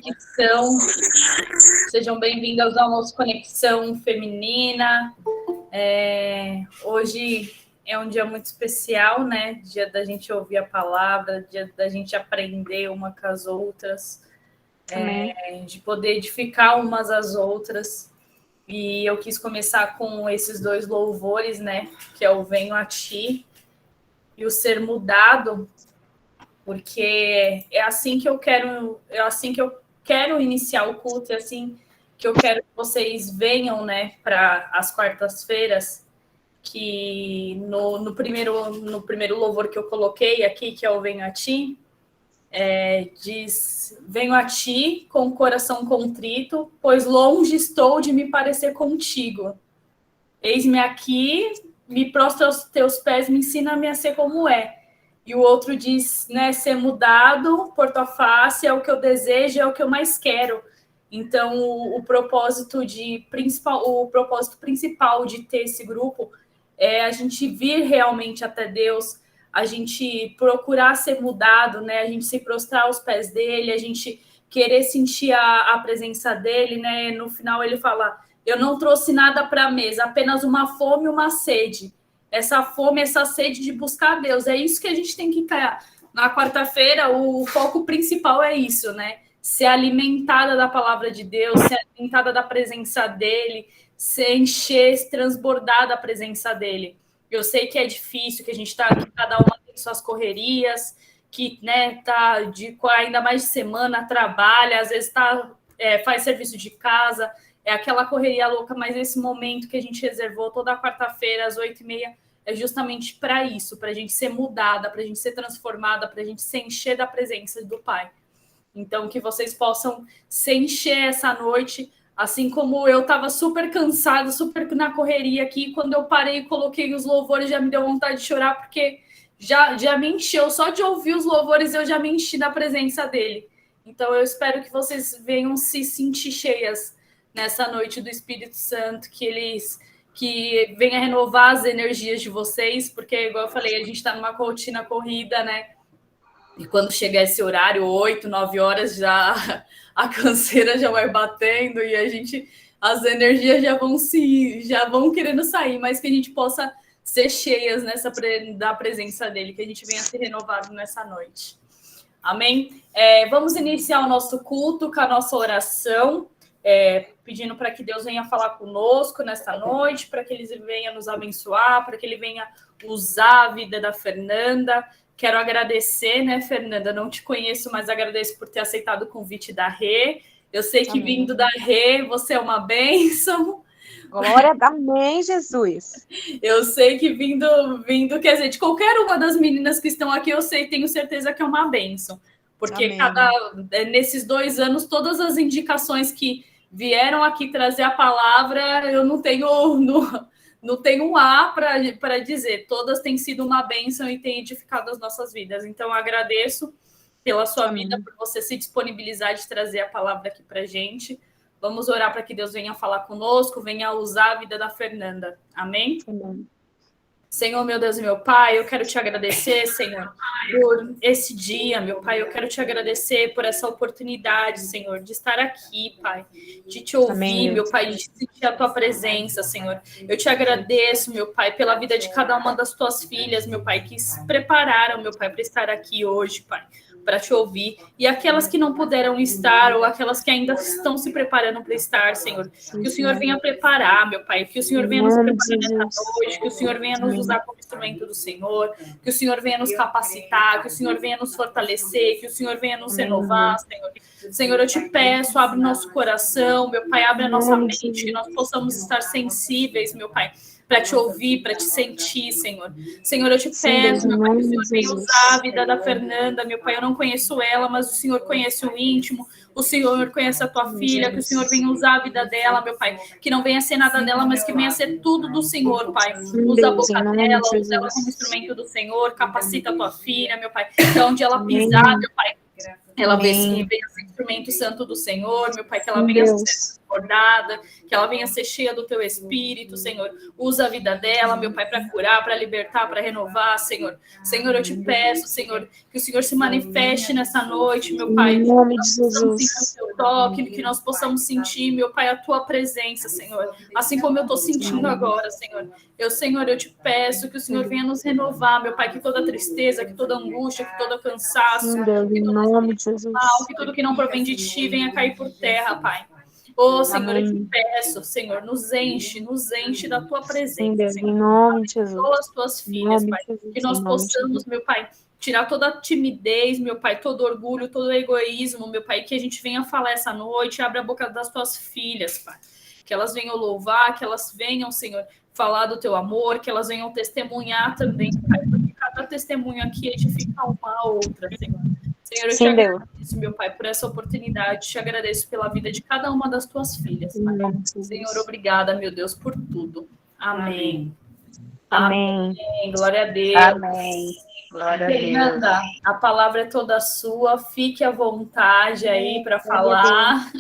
Conexão. Sejam bem-vindas ao nosso Conexão Feminina. Hoje é um dia muito especial, né? Dia da gente ouvir a palavra, dia da gente aprender uma com as outras, de poder edificar umas às outras. E eu quis começar com esses dois louvores, né? Que é o Venho a Ti e o Ser Mudado, porque é assim que eu quero iniciar o culto, é assim que eu quero que vocês venham, né, para as quartas-feiras, que no primeiro louvor que eu coloquei aqui, que é o Venho a Ti, diz: venho a Ti com o coração contrito, pois longe estou de me parecer contigo. Eis-me aqui, me prostro aos teus pés, me ensina-me a ser como é. E o outro diz, né, ser mudado por tua face é o que eu desejo, é o que eu mais quero. Então, o propósito principal de ter esse grupo é a gente vir realmente até Deus, a gente procurar ser mudado, né, a gente se prostrar aos pés dele, a gente querer sentir a presença dele, né. No final ele fala: eu não trouxe nada para a mesa, apenas uma fome e uma sede. Essa fome, essa sede de buscar Deus. É isso que a gente tem que estar. Na quarta-feira, o foco principal é isso, né? Ser alimentada da palavra de Deus, ser alimentada da presença dele, se encher, se transbordar da presença dele. Eu sei que é difícil, que a gente está aqui, cada uma tem suas correrias, que, né, tá ainda mais de semana, trabalha, às vezes faz serviço de casa, é aquela correria louca, mas esse momento que a gente reservou toda quarta-feira, às 8h30, é justamente para isso, para a gente ser mudada, para a gente ser transformada, para a gente se encher da presença do Pai. Então, que vocês possam se encher essa noite, assim como eu estava super cansada, super na correria aqui, quando eu parei e coloquei os louvores, já me deu vontade de chorar, porque já me encheu, só de ouvir os louvores eu já me enchi da presença dele. Então, eu espero que vocês venham se sentir cheias nessa noite do Espírito Santo, que venha renovar as energias de vocês, porque, igual eu falei, a gente está numa rotina corrida, né? E quando chegar esse horário, 8, 9 horas, já a canseira já vai batendo e as energias já vão querendo sair, mas que a gente possa ser cheias da presença dele, que a gente venha ser renovado nessa noite. Amém? Vamos iniciar o nosso culto com a nossa oração. Pedindo para que Deus venha falar conosco nesta noite, para que Ele venha nos abençoar, para que Ele venha usar a vida da Fernanda. Quero agradecer, né, Fernanda? Não te conheço, mas agradeço por ter aceitado o convite da Rê. Eu sei que vindo da Rê, você é uma bênção. Glória, amém, Jesus. Eu sei que vindo, quer dizer, de qualquer uma das meninas que estão aqui, tenho certeza que é uma bênção. Porque nesses 2 anos, todas as indicações que vieram aqui trazer a palavra, eu não tenho um A para dizer. Todas têm sido uma bênção e têm edificado as nossas vidas. Então, agradeço pela sua vida, por você se disponibilizar de trazer a palavra aqui para a gente. Vamos orar para que Deus venha falar conosco, venha usar a vida da Fernanda. Amém? Amém. Senhor, meu Deus e meu Pai, eu quero te agradecer, Senhor, por esse dia, meu Pai. Eu quero te agradecer por essa oportunidade, Senhor, de estar aqui, Pai, de te ouvir, amém, meu Pai, de sentir a tua presença, Senhor. Eu te agradeço, meu Pai, pela vida de cada uma das tuas filhas, meu Pai, que se prepararam, meu Pai, para estar aqui hoje, Pai, para te ouvir. E aquelas que não puderam estar, ou aquelas que ainda estão se preparando para estar, Senhor, que o Senhor venha preparar, meu Pai, que o Senhor venha nos preparar nessa noite, que o Senhor venha nos usar como instrumento do Senhor, que o Senhor venha nos capacitar, que o Senhor venha nos fortalecer, que o Senhor venha nos renovar, Senhor. Senhor, eu te peço, abre nosso coração, meu Pai, abre a nossa mente, que nós possamos estar sensíveis, meu Pai, para te ouvir, para te sentir, Senhor. Senhor, eu te peço, meu Pai, que o Senhor venha usar a vida da Fernanda, meu Pai. Eu não conheço ela, mas o Senhor conhece o íntimo, o Senhor conhece a tua filha, que o Senhor venha usar a vida dela, meu Pai. Que não venha ser nada dela, mas que venha ser tudo do Senhor, Pai. Usa a boca dela, usa ela como instrumento do Senhor, capacita a tua filha, meu Pai. Então, onde ela pisar, meu Pai, ela venha ser instrumento santo do Senhor, meu Pai, que ela venha ser transbordada, que ela venha ser cheia do teu Espírito, Senhor. Usa a vida dela, meu Pai, para curar, para libertar, para renovar, Senhor. Senhor, eu te peço, Senhor, que o Senhor se manifeste nessa noite, meu Pai. Em nome de Que nós possamos sentir o Jesus. teu toque, que nós possamos sentir, meu Pai, a tua presença, Senhor. Assim como eu estou sentindo agora, Senhor. Senhor, eu te peço que o Senhor venha nos renovar, meu Pai, que toda tristeza, que toda angústia, que todo cansaço, Sim, Deus, que em todo nome de mal, Jesus. que tudo que não provém de ti venha cair por terra, Pai. Senhor, eu te Amém. peço, Senhor, nos enche da tua Sim, presença, Deus, Senhor. em nome de Abençoa Jesus. as tuas Em filhas, nome Pai. de Que Jesus, em nós nome de possamos, Jesus. meu Pai, tirar toda a timidez, meu Pai, todo orgulho, todo egoísmo, meu Pai, que a gente venha falar essa noite, abre a boca das tuas filhas, Pai. Que elas venham louvar, que elas venham, Senhor, falar do teu amor, que elas venham testemunhar também, Pai, porque cada testemunho aqui edifica uma a outra, Senhor. Senhor, eu te Sim, Deus. agradeço, meu Pai, por essa oportunidade, te agradeço pela vida de cada uma das tuas filhas, Pai. Em nome de Senhor, Jesus. obrigada, meu Deus, por tudo. Amém. Amém. Amém. Glória a Deus. Amém. Glória a Deus. Fernanda, a palavra é toda sua, fique à vontade aí para falar.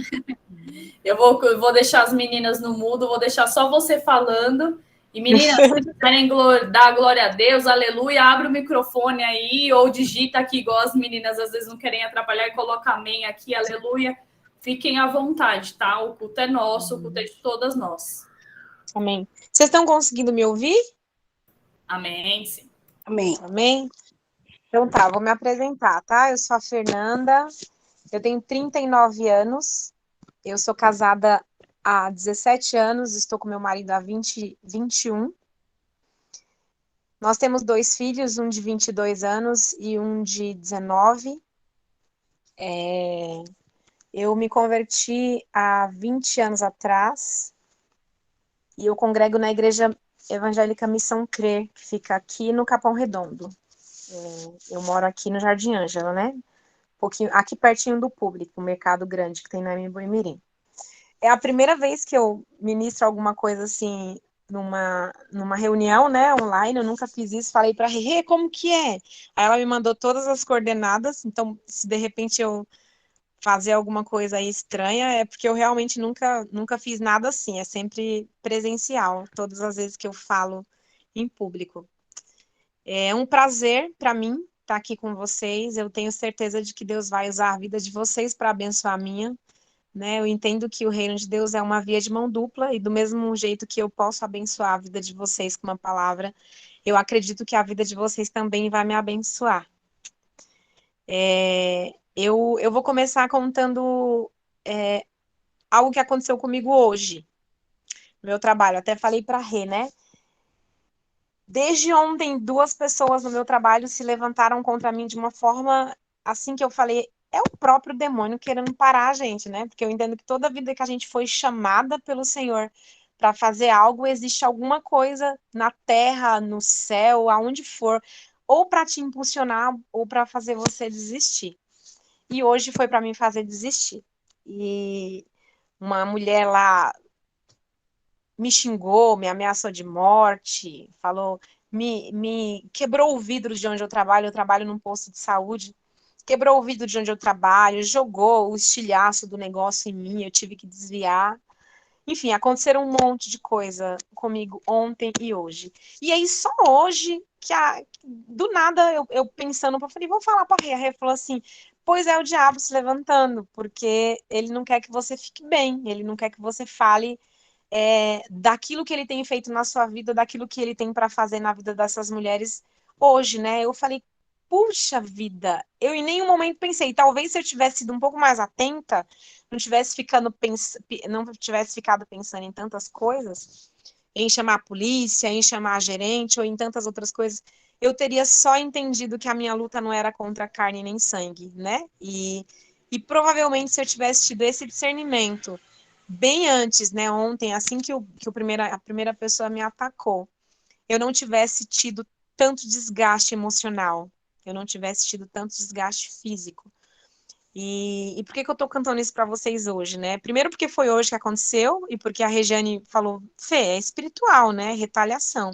Eu vou deixar as meninas no mudo, vou deixar só você falando. E meninas, se quiserem dar glória a Deus, aleluia, abre o microfone aí, ou digita aqui, igual as meninas às vezes não querem atrapalhar, e coloca amém aqui, aleluia. Fiquem à vontade, tá? O culto é nosso, o culto é de todas nós. Amém. Vocês estão conseguindo me ouvir? Amém, sim. Amém. Amém? Então tá, vou me apresentar, tá? Eu sou a Fernanda, eu tenho 39 anos, eu sou casada há 17 anos, estou com meu marido há 21. Nós temos 2 filhos, um de 22 anos e um de 19. Eu me converti há 20 anos atrás e eu congrego na Igreja Evangélica Missão Crer, que fica aqui no Capão Redondo. Eu moro aqui no Jardim Ângela, né? Pouquinho, aqui pertinho do Público, o mercado grande que tem na Boimirim. É a primeira vez que eu ministro alguma coisa assim numa reunião, né, online. Eu nunca fiz isso. Falei para a Rê, como que é? Aí ela me mandou todas as coordenadas. Então, se de repente eu fazer alguma coisa aí estranha, é porque eu realmente nunca fiz nada assim. É sempre presencial, todas as vezes que eu falo em público. É um prazer para mim estar aqui com vocês. Eu tenho certeza de que Deus vai usar a vida de vocês para abençoar a minha, né? Eu entendo que o reino de Deus é uma via de mão dupla e do mesmo jeito que eu posso abençoar a vida de vocês com uma palavra, eu acredito que a vida de vocês também vai me abençoar. Eu vou começar contando algo que aconteceu comigo hoje, no meu trabalho. Até falei para a Rê, né? Desde ontem, 2 pessoas no meu trabalho se levantaram contra mim de uma forma assim que eu falei, é o próprio demônio querendo parar a gente, né? Porque eu entendo que toda vida que a gente foi chamada pelo Senhor para fazer algo, existe alguma coisa na terra, no céu, aonde for, ou para te impulsionar ou para fazer você desistir. E hoje foi para mim fazer desistir. E uma mulher lá me xingou, me ameaçou de morte, falou, me quebrou o vidro de onde eu trabalho num posto de saúde, quebrou o vidro de onde eu trabalho, jogou o estilhaço do negócio em mim, eu tive que desviar. Enfim, aconteceram um monte de coisa comigo ontem e hoje. E aí, só hoje, do nada, eu pensando, eu falei, vou falar para a Rê falou assim, pois é o diabo se levantando, porque ele não quer que você fique bem, ele não quer que você fale daquilo que ele tem feito na sua vida, daquilo que ele tem para fazer na vida dessas mulheres hoje, né? Eu falei, puxa vida, eu em nenhum momento pensei, talvez se eu tivesse sido um pouco mais atenta, não tivesse ficado pensando em tantas coisas, em chamar a polícia, em chamar a gerente ou em tantas outras coisas, eu teria só entendido que a minha luta não era contra carne nem sangue, né? E provavelmente se eu tivesse tido esse discernimento bem antes, né, ontem, assim que a primeira pessoa me atacou, eu não tivesse tido tanto desgaste emocional, eu não tivesse tido tanto desgaste físico. E por que eu tô cantando isso para vocês hoje, né? Primeiro porque foi hoje que aconteceu e porque a Regiane falou, Fê, é espiritual, né? Retaliação.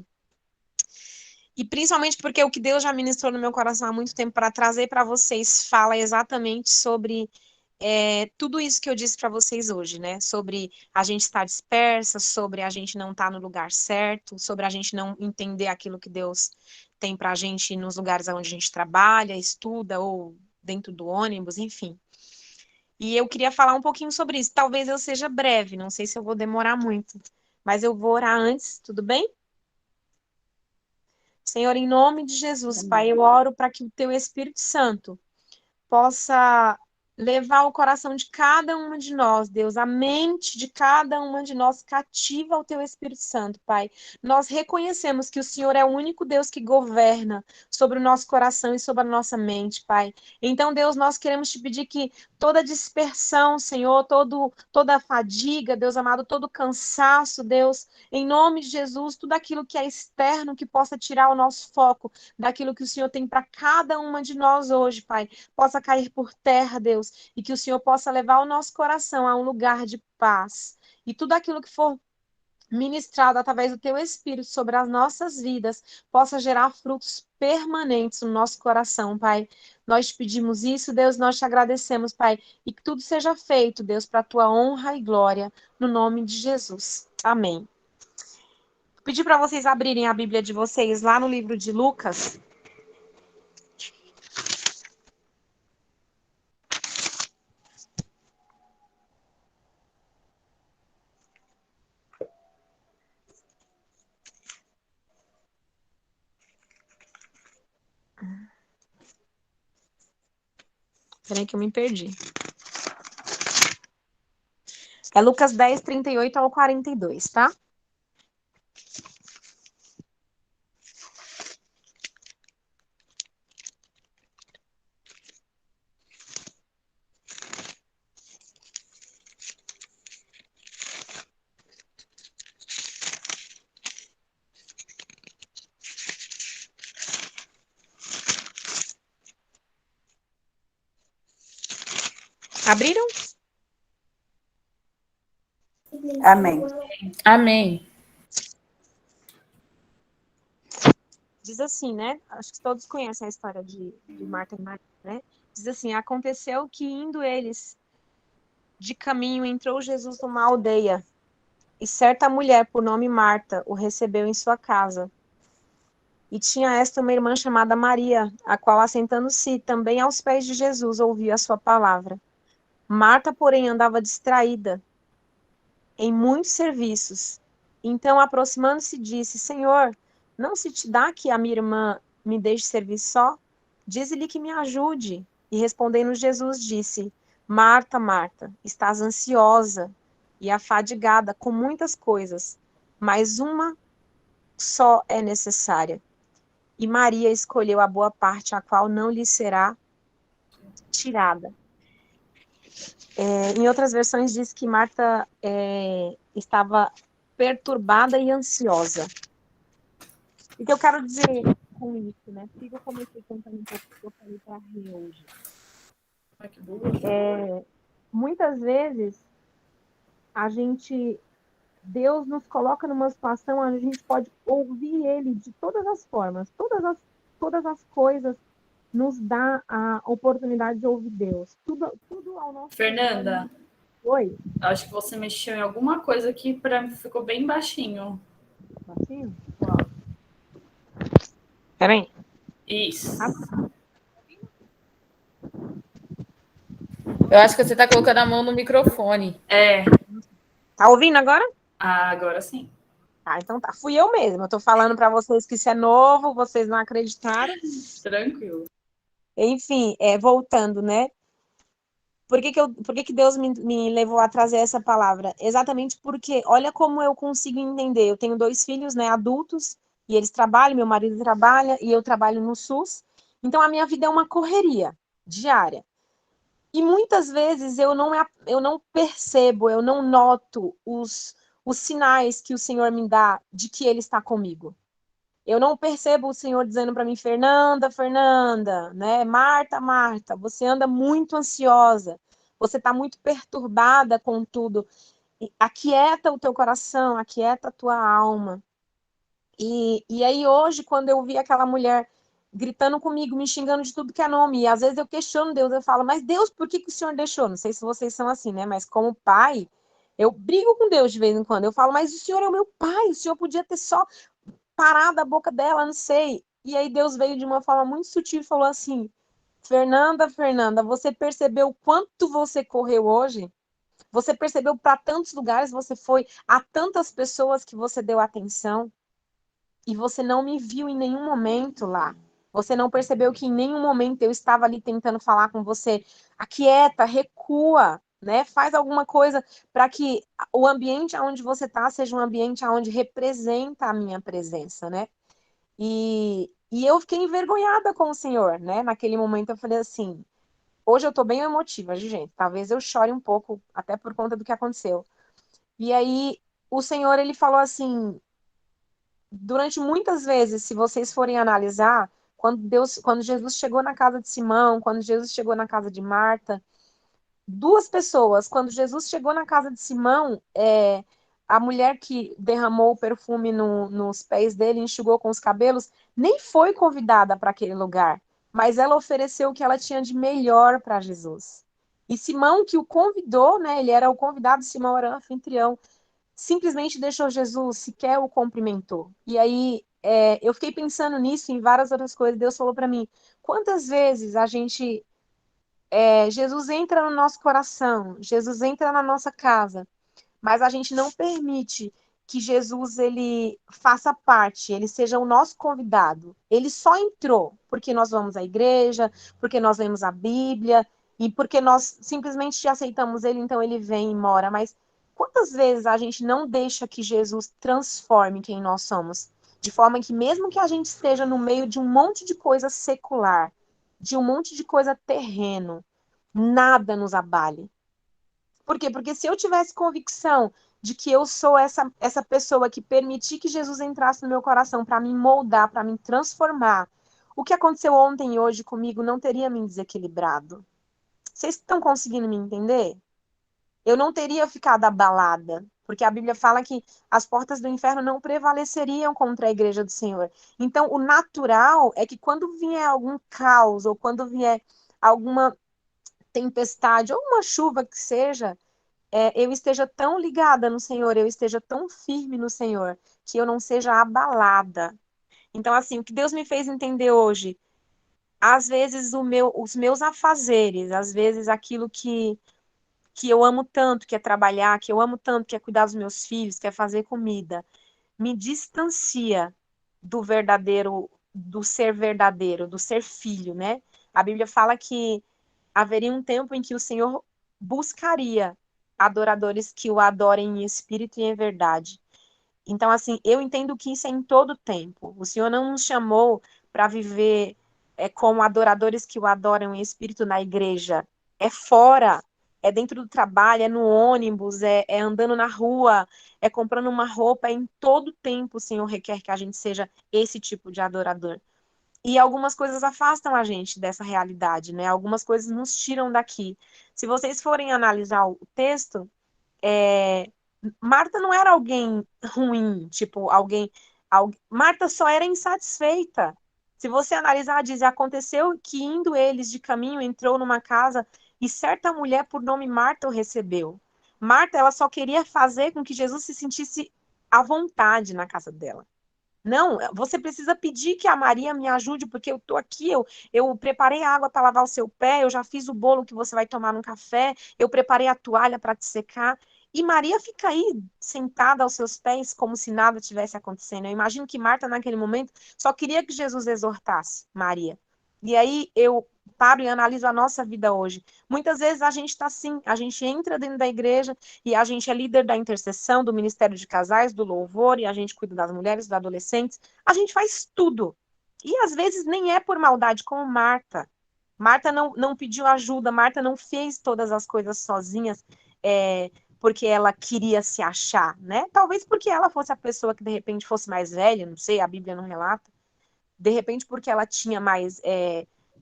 E principalmente porque o que Deus já ministrou no meu coração há muito tempo para trazer para vocês fala exatamente sobre tudo isso que eu disse para vocês hoje, né? Sobre a gente estar dispersa, sobre a gente não estar no lugar certo, sobre a gente não entender aquilo que Deus tem para a gente nos lugares onde a gente trabalha, estuda ou dentro do ônibus, enfim. E eu queria falar um pouquinho sobre isso. Talvez eu seja breve, não sei se eu vou demorar muito, mas eu vou orar antes, tudo bem? Senhor, em nome de Jesus, Pai, eu oro para que o Teu Espírito Santo possa levar o coração de cada uma de nós, Deus, a mente de cada uma de nós cativa ao Teu Espírito Santo, Pai. Nós reconhecemos que o Senhor é o único Deus que governa sobre o nosso coração e sobre a nossa mente, Pai. Então, Deus, nós queremos te pedir que toda dispersão, Senhor, toda fadiga, Deus amado, todo cansaço, Deus, em nome de Jesus, tudo aquilo que é externo que possa tirar o nosso foco daquilo que o Senhor tem para cada uma de nós hoje, Pai, possa cair por terra, Deus, e que o Senhor possa levar o nosso coração a um lugar de paz. E tudo aquilo que for ministrado através do teu Espírito sobre as nossas vidas possa gerar frutos permanentes no nosso coração, Pai. Nós te pedimos isso, Deus, nós te agradecemos, Pai, e que tudo seja feito, Deus, para a tua honra e glória, no nome de Jesus. Amém. Pedi para vocês abrirem a Bíblia de vocês lá no livro de Lucas. Peraí que eu me perdi. É Lucas 10, 38 ao 42, tá? Abriram? Amém. Amém. Diz assim, né? Acho que todos conhecem a história de Marta e Maria, né? Diz assim: aconteceu que indo eles de caminho, entrou Jesus numa aldeia, e certa mulher, por nome Marta, o recebeu em sua casa. E tinha esta uma irmã chamada Maria, a qual, assentando-se também aos pés de Jesus, ouvia a sua palavra. Marta, porém, andava distraída em muitos serviços. Então, aproximando-se, disse: Senhor, não se te dá que a minha irmã me deixe servir só? Dize-lhe que me ajude. E respondendo Jesus, disse: Marta, Marta, estás ansiosa e afadigada com muitas coisas, mas uma só é necessária. E Maria escolheu a boa parte, a qual não lhe será tirada. Em outras versões diz que Marta estava perturbada e ansiosa. O que eu quero dizer com isso, né? Por que eu comecei contando um pouco do que eu falei para a Rê hoje? Muitas vezes Deus nos coloca numa situação onde a gente pode ouvir Ele de todas as formas, todas as coisas nos dá a oportunidade de ouvir Deus. Tudo ao nosso Fernanda, Oi? acho que você mexeu em alguma coisa que para mim ficou bem baixinho. Baixinho? Peraí. Isso. Eu acho que você está colocando a mão no microfone. Tá ouvindo agora? Ah, agora sim. Ah, então tá. Fui eu mesma. Eu tô falando para vocês que isso é novo, vocês não acreditaram. Tranquilo. Enfim, voltando, né? Por que Deus me levou a trazer essa palavra? Exatamente porque, olha como eu consigo entender. Eu tenho 2 filhos, né, adultos, e eles trabalham, meu marido trabalha, e eu trabalho no SUS. Então, a minha vida é uma correria diária. E muitas vezes eu não percebo, eu não noto os sinais que o Senhor me dá de que Ele está comigo. Eu não percebo o Senhor dizendo para mim: Fernanda, Fernanda, né? Marta, Marta, você anda muito ansiosa, você está muito perturbada com tudo. Aquieta o teu coração, aquieta a tua alma. E aí hoje, quando eu vi aquela mulher gritando comigo, me xingando de tudo que é nome. E às vezes eu questiono Deus, eu falo, mas Deus, por que que o Senhor deixou? Não sei se vocês são assim, né? Mas como pai, eu brigo com Deus de vez em quando. Eu falo, mas o Senhor é o meu pai, o Senhor podia ter só parado a boca dela, não sei. E aí Deus veio de uma forma muito sutil e falou assim: Fernanda, você percebeu o quanto você correu hoje? Você percebeu para tantos lugares você foi, a tantas pessoas que você deu atenção? E você não me viu em nenhum momento lá. Você não percebeu que em nenhum momento eu estava ali tentando falar com você. Aquieta, recua, né? Faz alguma coisa para que o ambiente onde você está seja um ambiente onde representa a minha presença, né? E eu fiquei envergonhada com o Senhor, né? Naquele momento eu falei assim, hoje eu tô bem emotiva, gente. Talvez eu chore um pouco, até por conta do que aconteceu. E aí o Senhor, ele falou assim, durante muitas vezes, se vocês forem analisar, quando Jesus chegou na casa de Simão, quando Jesus chegou na casa de Marta, duas pessoas, quando Jesus chegou na casa de Simão, a mulher que derramou o perfume nos pés dele, enxugou com os cabelos, nem foi convidada para aquele lugar, mas ela ofereceu o que ela tinha de melhor para Jesus. E Simão, que o convidou, né, ele era o convidado, Simão era o anfitrião, simplesmente deixou Jesus, sequer o cumprimentou. E aí eu fiquei pensando nisso, em várias outras coisas. Deus falou para mim: quantas vezes a gente, Jesus entra no nosso coração, Jesus entra na nossa casa, mas a gente não permite que Jesus ele faça parte, ele seja o nosso convidado. Ele só entrou porque nós vamos à igreja, porque nós lemos a Bíblia e porque nós simplesmente aceitamos ele, então ele vem e mora. Mas quantas vezes a gente não deixa que Jesus transforme quem nós somos? De forma que mesmo que a gente esteja no meio de um monte de coisa secular, de um monte de coisa terreno, nada nos abale. Por quê? Porque se eu tivesse convicção de que eu sou essa pessoa que permiti que Jesus entrasse no meu coração para me moldar, para me transformar, o que aconteceu ontem e hoje comigo não teria me desequilibrado. Vocês estão conseguindo me entender? Eu não teria ficado abalada, porque a Bíblia fala que as portas do inferno não prevaleceriam contra a igreja do Senhor. Então, o natural é que quando vier algum caos, ou quando vier alguma tempestade, ou uma chuva que seja, eu esteja tão ligada no Senhor, eu esteja tão firme no Senhor, que eu não seja abalada. Então, assim, o que Deus me fez entender hoje, às vezes os meus afazeres, às vezes aquilo que eu amo tanto, que é trabalhar, que eu amo tanto, que é cuidar dos meus filhos, que é fazer comida, me distancia do verdadeiro, do ser filho, né? A Bíblia fala que haveria um tempo em que o Senhor buscaria adoradores que o adorem em espírito e em verdade. Então, assim, eu entendo que isso é em todo tempo. O Senhor não nos chamou para viver como adoradores que o adoram em espírito na igreja. É fora, é dentro do trabalho, é no ônibus, é andando na rua, é comprando uma roupa. É em todo tempo o Senhor requer que a gente seja esse tipo de adorador. E algumas coisas afastam a gente dessa realidade, né? Algumas coisas nos tiram daqui. Se vocês forem analisar o texto, Marta não era alguém ruim, tipo, Marta só era insatisfeita. Se você analisar, diz, aconteceu que indo eles de caminho, entrou numa casa e certa mulher por nome Marta o recebeu. Marta, ela só queria fazer com que Jesus se sentisse à vontade na casa dela. Não, você precisa pedir que a Maria me ajude, porque eu tô aqui, eu preparei água para lavar o seu pé, eu já fiz o bolo que você vai tomar no café, eu preparei a toalha para te secar. E Maria fica aí, sentada aos seus pés, como se nada tivesse acontecendo. Eu imagino que Marta, naquele momento, só queria que Jesus exortasse Maria. E aí eu paro e analiso a nossa vida hoje. Muitas vezes a gente está assim, a gente entra dentro da igreja, e a gente é líder da intercessão, do ministério de casais, do louvor, e a gente cuida das mulheres, dos adolescentes. A gente faz tudo. E às vezes nem é por maldade, como Marta. Marta não pediu ajuda, Marta não fez todas as coisas sozinhas, porque ela queria se achar, né? Talvez porque ela fosse a pessoa que de repente fosse mais velha, não sei, a Bíblia não relata. De repente porque ela tinha mais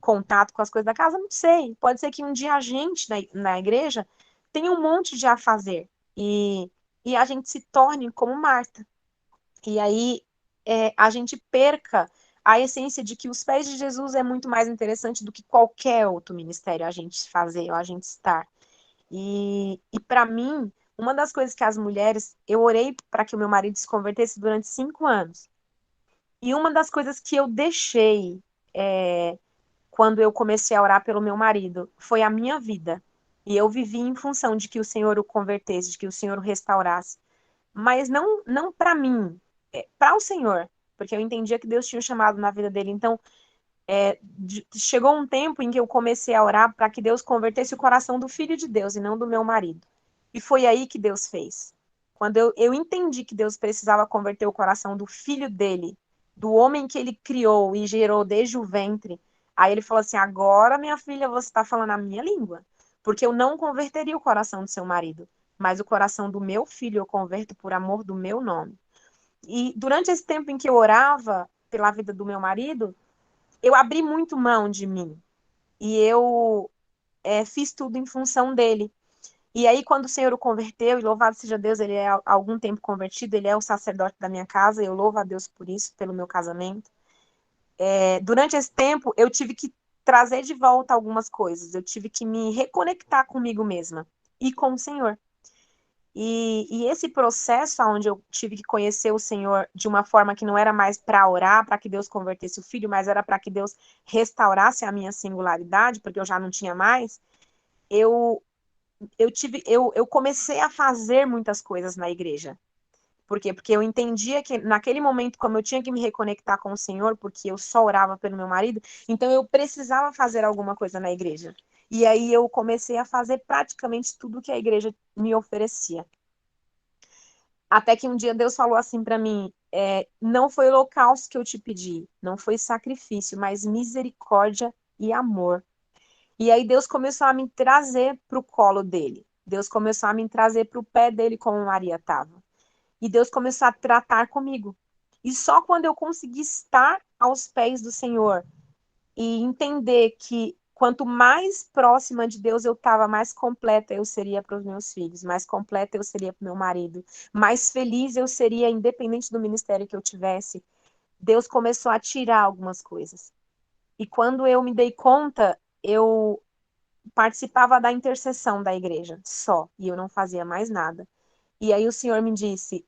contato com as coisas da casa, não sei. Pode ser que um dia a gente na igreja tenha um monte de a fazer e a gente se torne como Marta. E aí a gente perca a essência de que os pés de Jesus é muito mais interessante do que qualquer outro ministério a gente fazer, ou a gente estar. E para mim, uma das coisas que as mulheres, eu orei para que o meu marido se convertesse durante 5 anos. E uma das coisas que eu deixei quando eu comecei a orar pelo meu marido foi a minha vida. E eu vivi em função de que o Senhor o convertesse, de que o Senhor o restaurasse. Mas não para mim, para o Senhor, porque eu entendia que Deus tinha um chamado na vida dele. Então, chegou um tempo em que eu comecei a orar para que Deus convertesse o coração do filho de Deus e não do meu marido. E foi aí que Deus fez. Quando eu entendi que Deus precisava converter o coração do filho dele, do homem que ele criou e gerou desde o ventre, aí ele falou assim: agora, minha filha, você está falando a minha língua. Porque eu não converteria o coração do seu marido, mas o coração do meu filho eu converto por amor do meu nome. E durante esse tempo em que eu orava pela vida do meu marido, eu abri muito mão de mim. E eu fiz tudo em função dele. E aí, quando o Senhor o converteu, e louvado seja Deus, ele é há algum tempo convertido, ele é o sacerdote da minha casa, eu louvo a Deus por isso, pelo meu casamento. Durante esse tempo, eu tive que trazer de volta algumas coisas, eu tive que me reconectar comigo mesma e com o Senhor. E esse processo onde eu tive que conhecer o Senhor de uma forma que não era mais para orar, para que Deus convertesse o filho, mas era para que Deus restaurasse a minha singularidade, porque eu já não tinha mais, eu comecei a fazer muitas coisas na igreja. Por quê? Porque eu entendia que naquele momento, como eu tinha que me reconectar com o Senhor, porque eu só orava pelo meu marido, então eu precisava fazer alguma coisa na igreja. E aí eu comecei a fazer praticamente tudo que a igreja me oferecia. Até que um dia Deus falou assim para mim: não foi holocausto que eu te pedi, não foi sacrifício, mas misericórdia e amor. E aí Deus começou a me trazer para o colo dele. Deus começou a me trazer para o pé dele como Maria estava. E Deus começou a tratar comigo. E só quando eu consegui estar aos pés do Senhor e entender que quanto mais próxima de Deus eu estava, mais completa eu seria para os meus filhos, mais completa eu seria para o meu marido, mais feliz eu seria, independente do ministério que eu tivesse. Deus começou a tirar algumas coisas. E quando eu me dei conta, eu participava da intercessão da igreja só, e eu não fazia mais nada. E aí o Senhor me disse,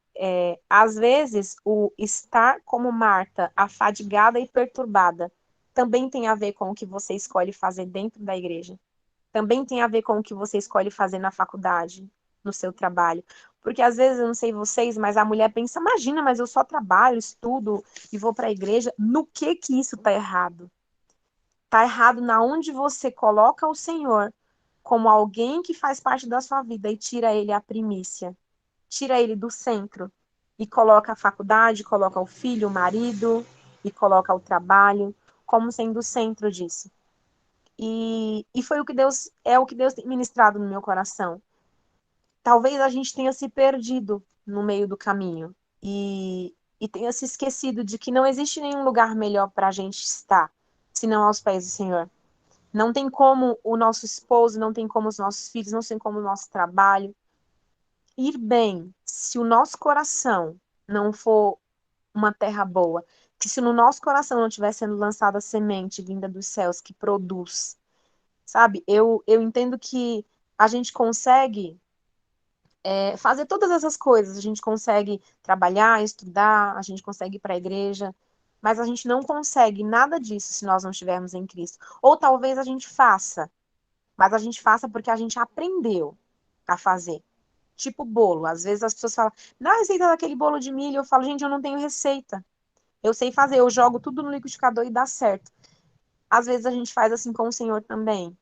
às vezes o estar como Marta, afadigada e perturbada, também tem a ver com o que você escolhe fazer dentro da igreja. Também tem a ver com o que você escolhe fazer na faculdade, no seu trabalho. Porque às vezes, eu não sei vocês, mas a mulher pensa, imagina, mas eu só trabalho, estudo e vou para a igreja. No que isso está errado? Está errado na onde você coloca o Senhor como alguém que faz parte da sua vida e tira ele a primícia, tira ele do centro e coloca a faculdade, coloca o filho, o marido e coloca o trabalho como sendo o centro disso. E foi o que Deus tem ministrado no meu coração. Talvez a gente tenha se perdido no meio do caminho e tenha se esquecido de que não existe nenhum lugar melhor para a gente estar, senão aos pés do Senhor. Não tem como o nosso esposo, não tem como os nossos filhos, não tem como o nosso trabalho ir bem se o nosso coração não for uma terra boa, que se no nosso coração não estiver sendo lançada a semente vinda dos céus que produz, sabe? Eu entendo que a gente consegue fazer todas essas coisas, a gente consegue trabalhar, estudar, a gente consegue ir para a igreja, mas a gente não consegue nada disso se nós não estivermos em Cristo. Ou talvez a gente faça, mas a gente faça porque a gente aprendeu a fazer. Tipo bolo. Às vezes as pessoas falam, dá a receita daquele bolo de milho. Eu falo, gente, eu não tenho receita. Eu sei fazer, eu jogo tudo no liquidificador e dá certo. Às vezes a gente faz assim com o Senhor também.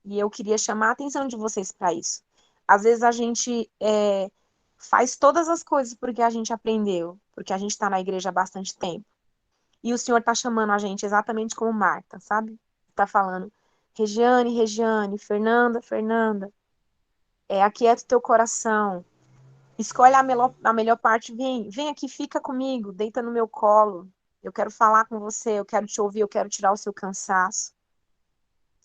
E eu queria chamar a atenção de vocês para isso. Às vezes a gente faz todas as coisas porque a gente aprendeu, porque a gente está na igreja há bastante tempo. E o Senhor está chamando a gente exatamente como Marta, sabe? Está falando, Regiane, Regiane, Fernanda, Fernanda, aquieta o teu coração. Escolhe a melhor parte, vem aqui, fica comigo, deita no meu colo. Eu quero falar com você, eu quero te ouvir, eu quero tirar o seu cansaço.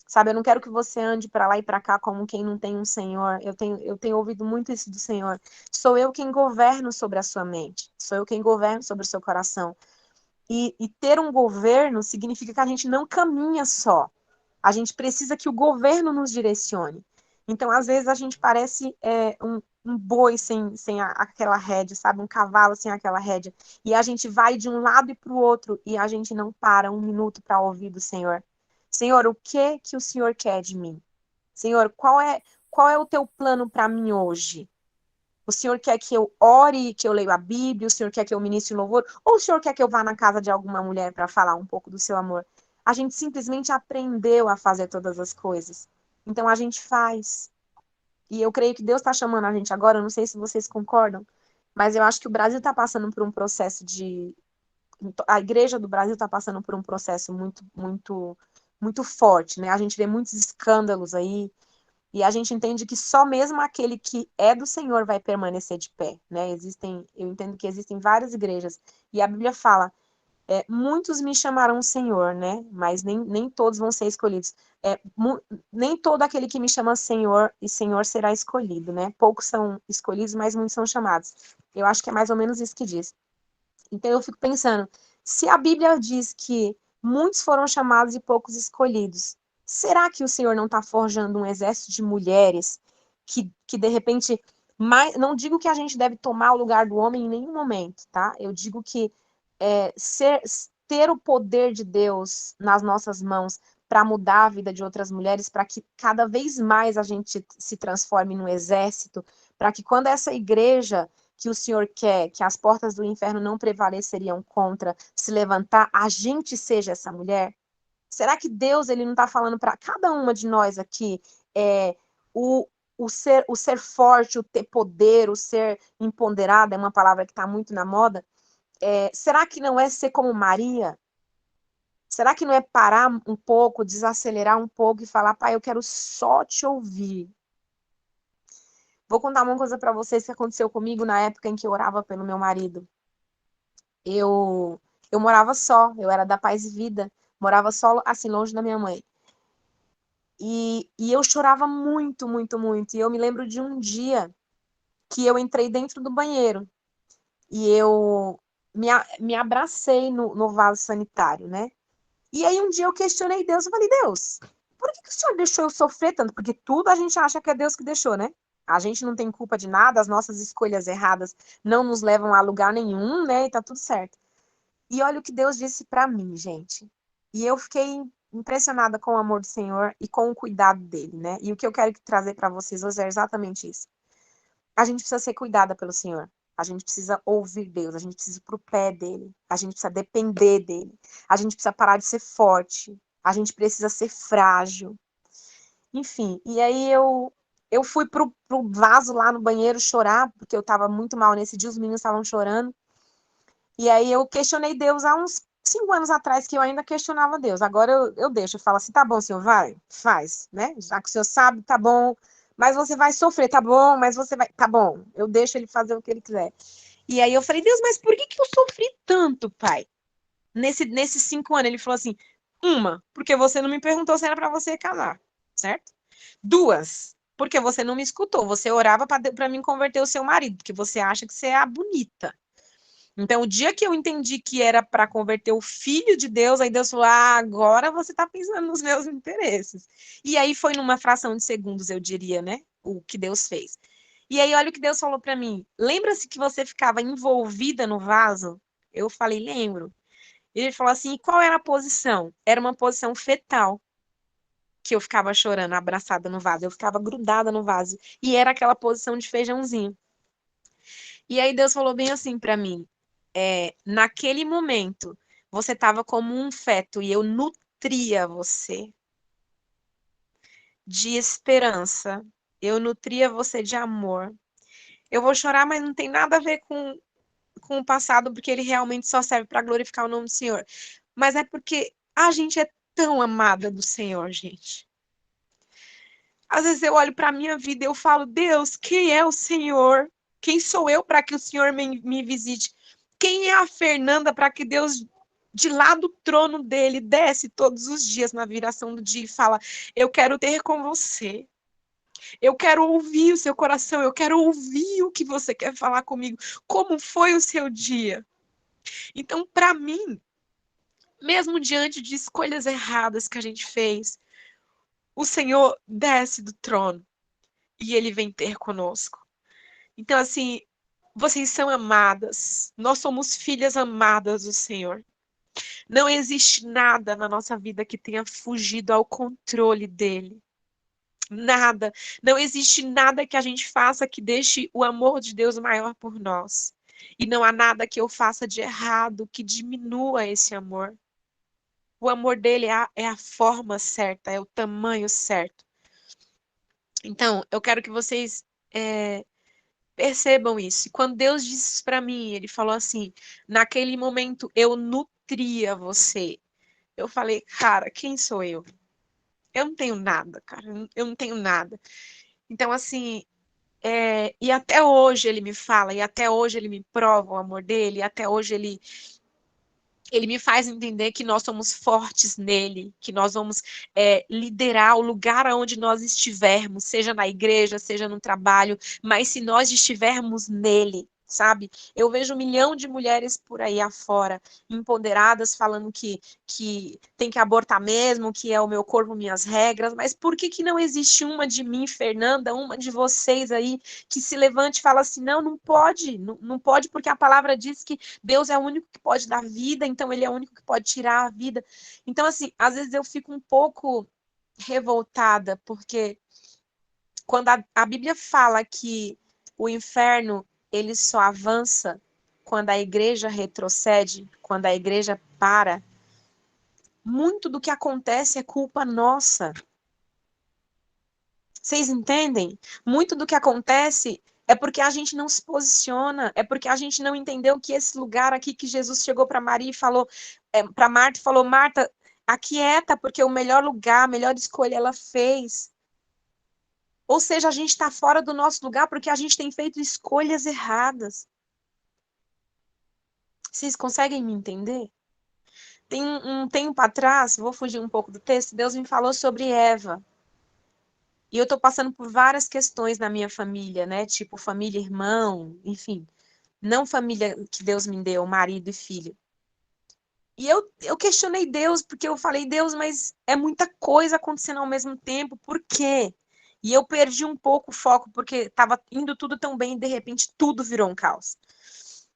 Sabe, eu não quero que você ande para lá e para cá como quem não tem um Senhor. Eu tenho ouvido muito isso do Senhor. Sou eu quem governo sobre a sua mente. Sou eu quem governo sobre o seu coração. E ter um governo significa que a gente não caminha só. A gente precisa que o governo nos direcione. Então, às vezes, a gente parece um boi sem aquela rédea, sabe? Um cavalo sem aquela rédea. E a gente vai de um lado e para o outro e a gente não para um minuto para ouvir do Senhor. Senhor, o que o Senhor quer de mim? Senhor, qual é o teu plano para mim hoje? O Senhor quer que eu ore, que eu leia a Bíblia? O Senhor quer que eu ministre louvor? Ou o Senhor quer que eu vá na casa de alguma mulher para falar um pouco do seu amor? A gente simplesmente aprendeu a fazer todas as coisas. Então a gente faz. E eu creio que Deus está chamando a gente agora, eu não sei se vocês concordam, mas eu acho que o Brasil está passando por um processo de. A igreja do Brasil está passando por um processo muito, muito, muito forte, né? A gente vê muitos escândalos aí, e a gente entende que só mesmo aquele que é do Senhor vai permanecer de pé, né? Eu entendo que existem várias igrejas, e a Bíblia fala, muitos me chamarão Senhor, né? Mas nem todos vão ser escolhidos. Nem todo aquele que me chama Senhor e Senhor será escolhido, né? Poucos são escolhidos, mas muitos são chamados. Eu acho que é mais ou menos isso que diz. Então eu fico pensando, se a Bíblia diz que muitos foram chamados e poucos escolhidos, será que o Senhor não está forjando um exército de mulheres que de repente, não digo que a gente deve tomar o lugar do homem em nenhum momento, tá? Eu digo que ter o poder de Deus nas nossas mãos para mudar a vida de outras mulheres, para que cada vez mais a gente se transforme num exército, para que quando essa igreja que o Senhor quer, que as portas do inferno não prevaleceriam contra, se levantar, a gente seja essa mulher? Será que Deus ele não está falando para cada uma de nós aqui o, o ser forte, o ter poder, o ser empoderada, é uma palavra que está muito na moda? Será que não é ser como Maria? Será que não é parar um pouco, desacelerar um pouco e falar, pai, eu quero só te ouvir? Vou contar uma coisa para vocês que aconteceu comigo na época em que eu orava pelo meu marido. Eu morava só, eu era da Paz e Vida, morava só, assim, longe da minha mãe. E eu chorava muito, muito, muito. E eu me lembro de um dia que eu entrei dentro do banheiro e eu me abracei no vaso sanitário, né? E aí um dia eu questionei Deus, eu falei, Deus, por que o Senhor deixou eu sofrer tanto? Porque tudo a gente acha que é Deus que deixou, né? A gente não tem culpa de nada, as nossas escolhas erradas não nos levam a lugar nenhum, né? E tá tudo certo. E olha o que Deus disse para mim, gente. E eu fiquei impressionada com o amor do Senhor e com o cuidado dele, né? E o que eu quero trazer para vocês hoje é exatamente isso. A gente precisa ser cuidada pelo Senhor. A gente precisa ouvir Deus, a gente precisa ir pro pé dele, a gente precisa depender dele, a gente precisa parar de ser forte, a gente precisa ser frágil. Enfim, e aí eu fui pro vaso lá no banheiro chorar, porque eu tava muito mal nesse dia, os meninos estavam chorando. E aí eu questionei Deus há uns 5 anos atrás, que eu ainda questionava Deus. Agora eu deixo, eu falo assim, tá bom, Senhor, vai, faz, né? Já que o Senhor sabe, tá bom, mas você vai sofrer, tá bom, mas você vai, tá bom. Eu deixo ele fazer o que ele quiser. E aí eu falei, Deus, mas por que eu sofri tanto, pai? Nesses 5 anos, ele falou assim, porque você não me perguntou se era para você casar, certo? 2, porque você não me escutou, você orava para mim converter o seu marido, porque você acha que você é a bonita. Então, o dia que eu entendi que era para converter o filho de Deus, aí Deus falou: agora você está pensando nos meus interesses. E aí foi numa fração de segundos, eu diria, né? O que Deus fez. E aí, olha o que Deus falou para mim. Lembra-se que você ficava envolvida no vaso? Eu falei, lembro. E ele falou assim: e qual era a posição? Era uma posição fetal. Que eu ficava chorando, abraçada no vaso. Eu ficava grudada no vaso. E era aquela posição de feijãozinho. E aí Deus falou bem assim para mim: naquele momento, você estava como um feto e eu nutria você de esperança, eu nutria você de amor. Eu vou chorar, mas não tem nada a ver com o passado, porque ele realmente só serve para glorificar o nome do Senhor. Mas é porque a gente é tão amada do Senhor, gente. Às vezes eu olho para a minha vida e eu falo, Deus, quem é o Senhor? Quem sou eu para que o Senhor me visite? Quem é a Fernanda para que Deus, de lá do trono dele, desce todos os dias na viração do dia e fala, eu quero ter com você. Eu quero ouvir o seu coração, eu quero ouvir o que você quer falar comigo. Como foi o seu dia? Então, para mim, mesmo diante de escolhas erradas que a gente fez, o Senhor desce do trono e ele vem ter conosco. Então, assim, vocês são amadas. Nós somos filhas amadas do Senhor. Não existe nada na nossa vida que tenha fugido ao controle dele. Nada. Não existe nada que a gente faça que deixe o amor de Deus maior por nós. E não há nada que eu faça de errado que diminua esse amor. O amor dele é a forma certa, é o tamanho certo. Então, eu quero que vocês percebam isso. E quando Deus disse isso para mim, ele falou assim: naquele momento eu nutria você. Eu falei, cara, quem sou eu? Eu não tenho nada, cara. Eu não tenho nada. Então, assim, e até hoje ele me fala, e até hoje ele me prova o amor dele, e até hoje ele me faz entender que nós somos fortes nele, que nós vamos liderar o lugar onde nós estivermos, seja na igreja, seja no trabalho, mas se nós estivermos nele, sabe? Eu vejo 1 milhão de mulheres por aí afora, empoderadas, falando que tem que abortar mesmo, que é o meu corpo, minhas regras, mas por que não existe uma de mim, Fernanda, uma de vocês aí, que se levante e fala assim, não, não pode, não pode, porque a palavra diz que Deus é o único que pode dar vida, então ele é o único que pode tirar a vida. Então, assim, às vezes eu fico um pouco revoltada, porque quando a Bíblia fala que o inferno ele só avança quando a igreja retrocede, quando a igreja para, muito do que acontece é culpa nossa. Vocês entendem? Muito do que acontece é porque a gente não se posiciona, é porque a gente não entendeu que esse lugar aqui que Jesus chegou para Maria e falou, para Marta e falou, Marta, aquieta, porque o melhor lugar, a melhor escolha ela fez. Ou seja, a gente está fora do nosso lugar porque a gente tem feito escolhas erradas. Vocês conseguem me entender? Tem um tempo atrás, vou fugir um pouco do texto, Deus me falou sobre Eva. E eu tô passando por várias questões na minha família, né? Tipo, família, irmão, enfim. Não família que Deus me deu, marido e filho. E eu questionei Deus, porque eu falei, Deus, mas é muita coisa acontecendo ao mesmo tempo, por quê? E eu perdi um pouco o foco, porque estava indo tudo tão bem, e de repente tudo virou um caos.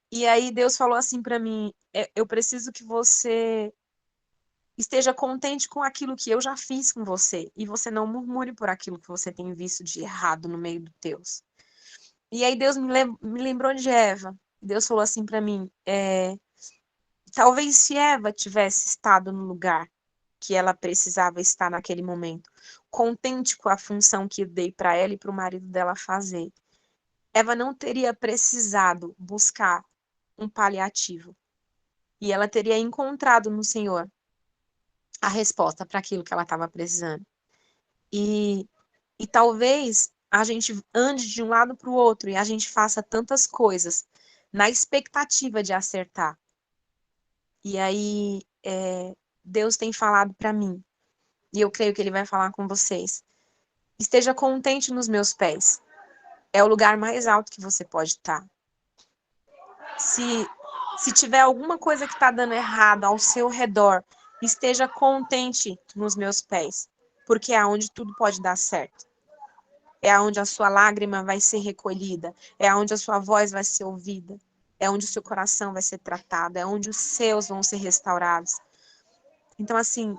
E aí Deus falou assim para mim, eu preciso que você esteja contente com aquilo que eu já fiz com você, e você não murmure por aquilo que você tem visto de errado no meio dos teus. E aí Deus me lembrou de Eva. Deus falou assim para mim, talvez se Eva tivesse estado no lugar que ela precisava estar naquele momento, contente com a função que eu dei para ela e para o marido dela fazer, Eva não teria precisado buscar um paliativo. E ela teria encontrado no Senhor a resposta para aquilo que ela estava precisando. E talvez a gente ande de um lado para o outro e a gente faça tantas coisas na expectativa de acertar. E aí, Deus tem falado para mim, e eu creio que Ele vai falar com vocês. Esteja contente nos meus pés. É o lugar mais alto que você pode estar. Se tiver alguma coisa que está dando errado ao seu redor, esteja contente nos meus pés, porque é onde tudo pode dar certo. É onde a sua lágrima vai ser recolhida, é onde a sua voz vai ser ouvida, é onde o seu coração vai ser tratado, é onde os seus vão ser restaurados. Então, assim,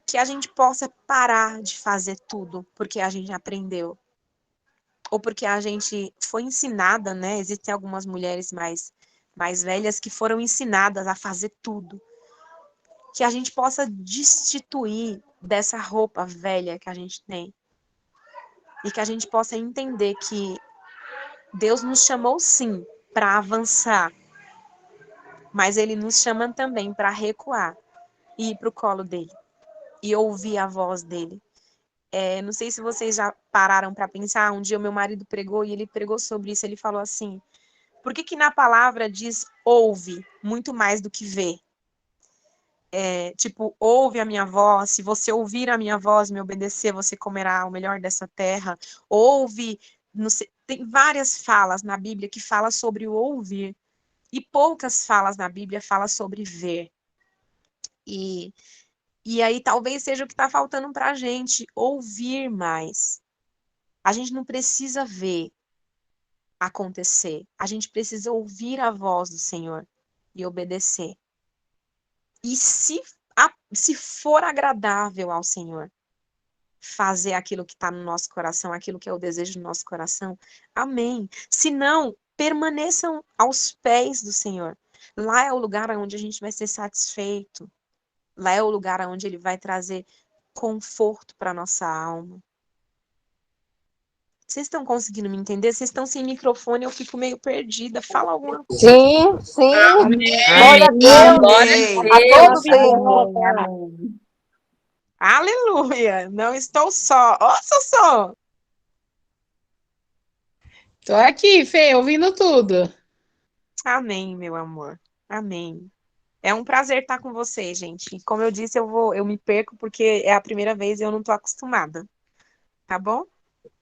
que a gente possa parar de fazer tudo porque a gente aprendeu, ou porque a gente foi ensinada, né? Existem algumas mulheres mais velhas que foram ensinadas a fazer tudo. Que a gente possa destituir dessa roupa velha que a gente tem. E que a gente possa entender que Deus nos chamou sim para avançar, mas Ele nos chama também para recuar e ir para o colo dele e ouvir a voz dele. Não sei se vocês já pararam para pensar, um dia o meu marido pregou e ele pregou sobre isso, ele falou assim, por que na palavra diz ouve muito mais do que vê? Tipo, ouve a minha voz, se você ouvir a minha voz, me obedecer, você comerá o melhor dessa terra. Ouve, tem várias falas na Bíblia que falam sobre o ouvir, e poucas falas na Bíblia falam sobre ver. E, e aí talvez seja o que está faltando para a gente, ouvir mais. A gente não precisa ver acontecer. A gente precisa ouvir a voz do Senhor e obedecer. E se for agradável ao Senhor, fazer aquilo que está no nosso coração, aquilo que é o desejo do nosso coração, amém. Se não, permaneçam aos pés do Senhor. Lá é o lugar onde a gente vai ser satisfeito. Lá é o lugar onde Ele vai trazer conforto para nossa alma. Vocês estão conseguindo me entender? Vocês estão sem microfone, eu fico meio perdida. Fala alguma coisa. Sim, sim. Amém. Glória a Deus. Glória a A todo Deus. tempo. Amém. Aleluia! Não estou só. Ó, Sossô! Tô aqui, Fê, ouvindo tudo. Amém, meu amor. Amém. É um prazer estar com você, gente. Como eu disse, eu me perco porque é a primeira vez e eu não estou acostumada. Tá bom?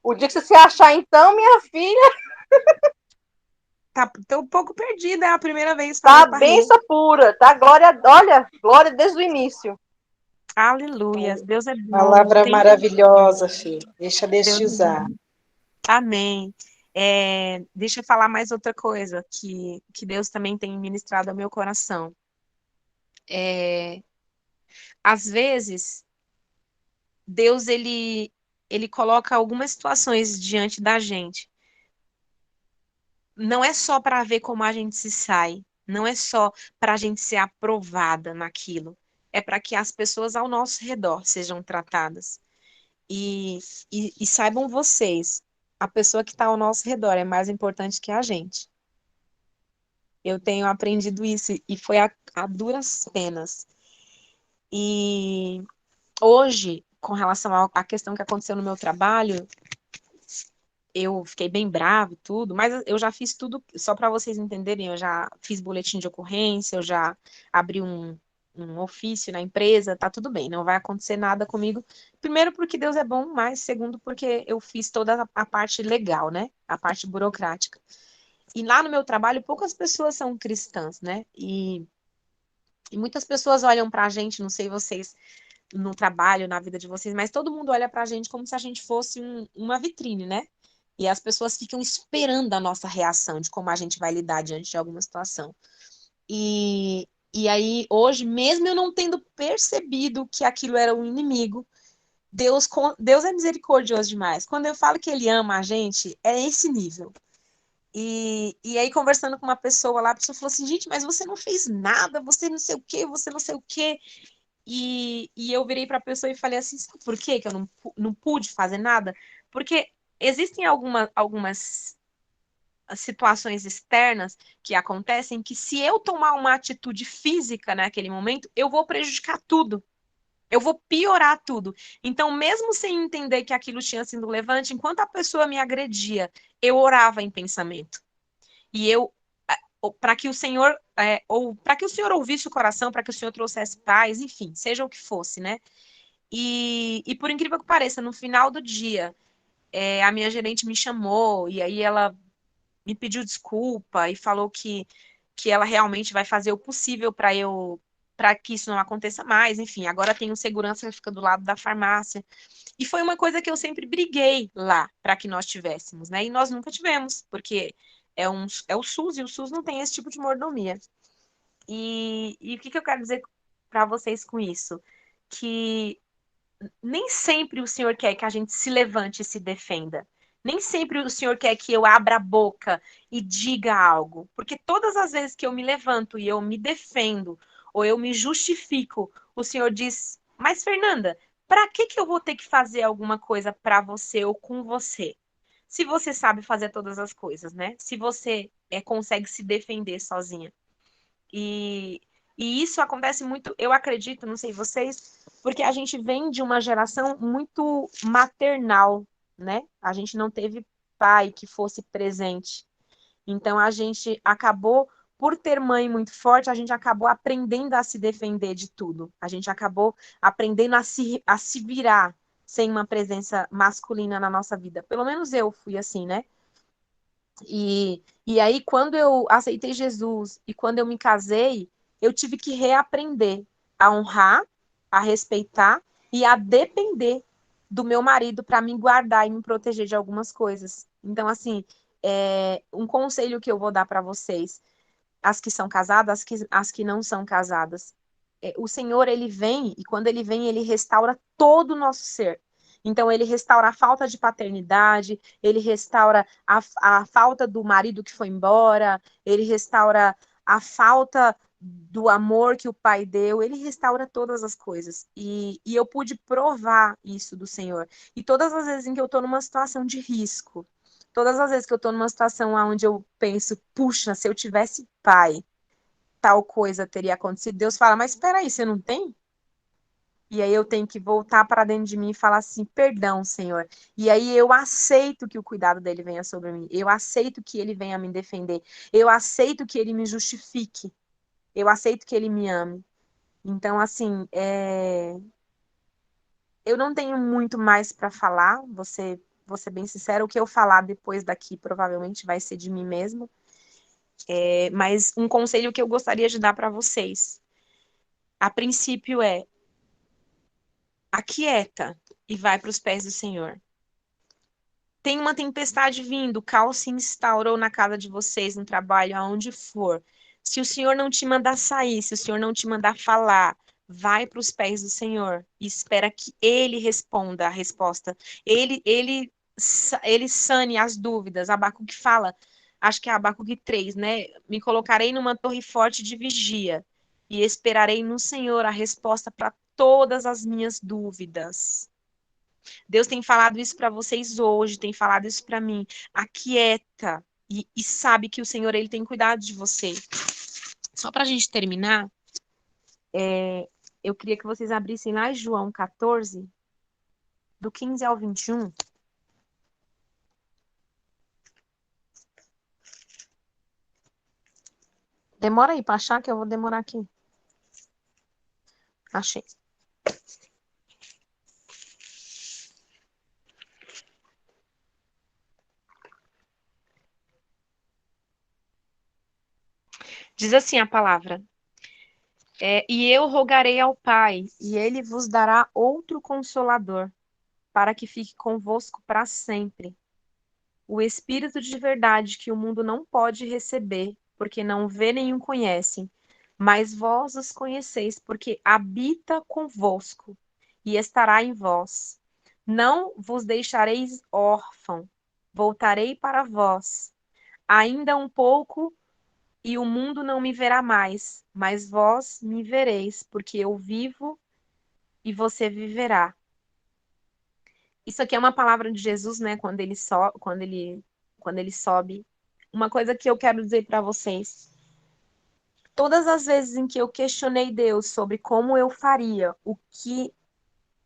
O dia que você se achar, então, minha filha, Tô um pouco perdida, é a primeira vez tá falando com a Rê. benção pura, tá? Glória, olha, glória desde o início. Aleluia. Deus é bom. Palavra Tem- maravilhosa, Fê. Deixa Deus Deus te é usar. bom. Amém. Deixa eu falar mais outra coisa que Deus também tem ministrado ao meu coração. Às vezes, Deus, ele coloca algumas situações diante da gente. Não é só para ver como a gente se sai, não é só para a gente ser aprovada naquilo. É para que as pessoas ao nosso redor sejam tratadas. E saibam vocês, a pessoa que está ao nosso redor é mais importante que a gente. Eu tenho aprendido isso e foi a duras penas. E hoje, com relação à questão que aconteceu no meu trabalho, eu fiquei bem brava e tudo, mas eu já fiz tudo, só para vocês entenderem, eu já fiz boletim de ocorrência, eu já abri um ofício na empresa, tá tudo bem, não vai acontecer nada comigo. Primeiro porque Deus é bom, mas segundo porque eu fiz toda a parte legal, né? A parte burocrática. E lá no meu trabalho, poucas pessoas são cristãs, né? E muitas pessoas olham pra gente, não sei vocês, no trabalho, na vida de vocês, mas todo mundo olha pra gente como se a gente fosse uma vitrine, né? E as pessoas ficam esperando a nossa reação de como a gente vai lidar diante de alguma situação. E aí, hoje, mesmo eu não tendo percebido que aquilo era um inimigo, Deus é misericordioso demais. Quando eu falo que Ele ama a gente, é esse nível. E aí, conversando com uma pessoa lá, a pessoa falou assim, gente, mas você não fez nada, você não sei o quê, você não sei o quê. E eu virei para a pessoa e falei assim, sabe por quê que eu não pude fazer nada? Porque existem algumas situações externas que acontecem que se eu tomar uma atitude física naquele momento, eu vou prejudicar tudo. Eu vou piorar tudo. Então, mesmo sem entender que aquilo tinha sido levante, enquanto a pessoa me agredia, eu orava em pensamento. E eu para que o Senhor ou para que o Senhor ouvisse o coração, para que o Senhor trouxesse paz, enfim, seja o que fosse, né? E por incrível que pareça, no final do dia, a minha gerente me chamou e aí ela me pediu desculpa e falou que ela realmente vai fazer o possível para que isso não aconteça mais. Enfim, agora tem um segurança que fica do lado da farmácia. E foi uma coisa que eu sempre briguei lá para que nós tivéssemos, né? E nós nunca tivemos, porque é o SUS e o SUS não tem esse tipo de mordomia. E o que eu quero dizer para vocês com isso? Que nem sempre o Senhor quer que a gente se levante e se defenda. Nem sempre o Senhor quer que eu abra a boca e diga algo. Porque todas as vezes que eu me levanto e eu me defendo, ou eu me justifico, o Senhor diz: Mas, Fernanda, para que eu vou ter que fazer alguma coisa para você ou com você? Se você sabe fazer todas as coisas, né? Se você consegue se defender sozinha. E, e isso acontece muito, eu acredito, não sei vocês, porque a gente vem de uma geração muito maternal, né? A gente não teve pai que fosse presente. Então a gente acabou, por ter mãe muito forte, a gente acabou aprendendo a se defender de tudo. A gente acabou aprendendo a se virar sem uma presença masculina na nossa vida. Pelo menos eu fui assim, né? E aí, quando eu aceitei Jesus e quando eu me casei, eu tive que reaprender. a honrar, a respeitar e a depender do meu marido para me guardar e me proteger de algumas coisas. Então, assim, um conselho que eu vou dar para vocês, as que são casadas, as que não são casadas. O Senhor, ele vem, e quando ele vem, ele restaura todo o nosso ser. Então, ele restaura a falta de paternidade, ele restaura a falta do marido que foi embora, ele restaura a falta do amor que o pai deu, ele restaura todas as coisas. E eu pude provar isso do Senhor. E todas as vezes em que eu estou numa situação de risco, todas as vezes que eu estou numa situação onde eu penso, puxa, se eu tivesse pai, tal coisa teria acontecido, Deus fala, mas espera aí, você não tem? E aí eu tenho que voltar para dentro de mim e falar assim, perdão, Senhor. E aí eu aceito que o cuidado dele venha sobre mim. Eu aceito que ele venha me defender. Eu aceito que ele me justifique. Eu aceito que ele me ame. Então, assim, eu não tenho muito mais para falar, vou ser bem sincera. O que eu falar depois daqui provavelmente vai ser de mim mesma. Mas um conselho que eu gostaria de dar para vocês, a princípio aquieta e vai para os pés do Senhor. Tem uma tempestade vindo, o caos se instaurou na casa de vocês, no trabalho, aonde for. Se o Senhor não te mandar sair, se o Senhor não te mandar falar, vai para os pés do Senhor e espera que Ele responda a resposta. Ele sane as dúvidas. Abacuque fala, acho que é Abacuque 3, né? Me colocarei numa torre forte de vigia e esperarei no Senhor a resposta para todas as minhas dúvidas. Deus tem falado isso para vocês hoje, tem falado isso para mim. Aquieta e sabe que o Senhor, ele tem cuidado de você. Só para a gente terminar, eu queria que vocês abrissem lá em João 14, do 15 ao 21. Demora aí para achar que eu vou demorar aqui. Achei. Diz assim a palavra. E eu rogarei ao Pai, e ele vos dará outro consolador, para que fique convosco para sempre. O Espírito de verdade que o mundo não pode receber, porque não vê nem o conhece, mas vós os conheceis, porque habita convosco e estará em vós. Não vos deixareis órfão, voltarei para vós. Ainda um pouco e o mundo não me verá mais, mas vós me vereis, porque eu vivo e você viverá. Isso aqui é uma palavra de Jesus, né? Quando ele sobe. Uma coisa que eu quero dizer para vocês. Todas as vezes em que eu questionei Deus sobre como eu faria,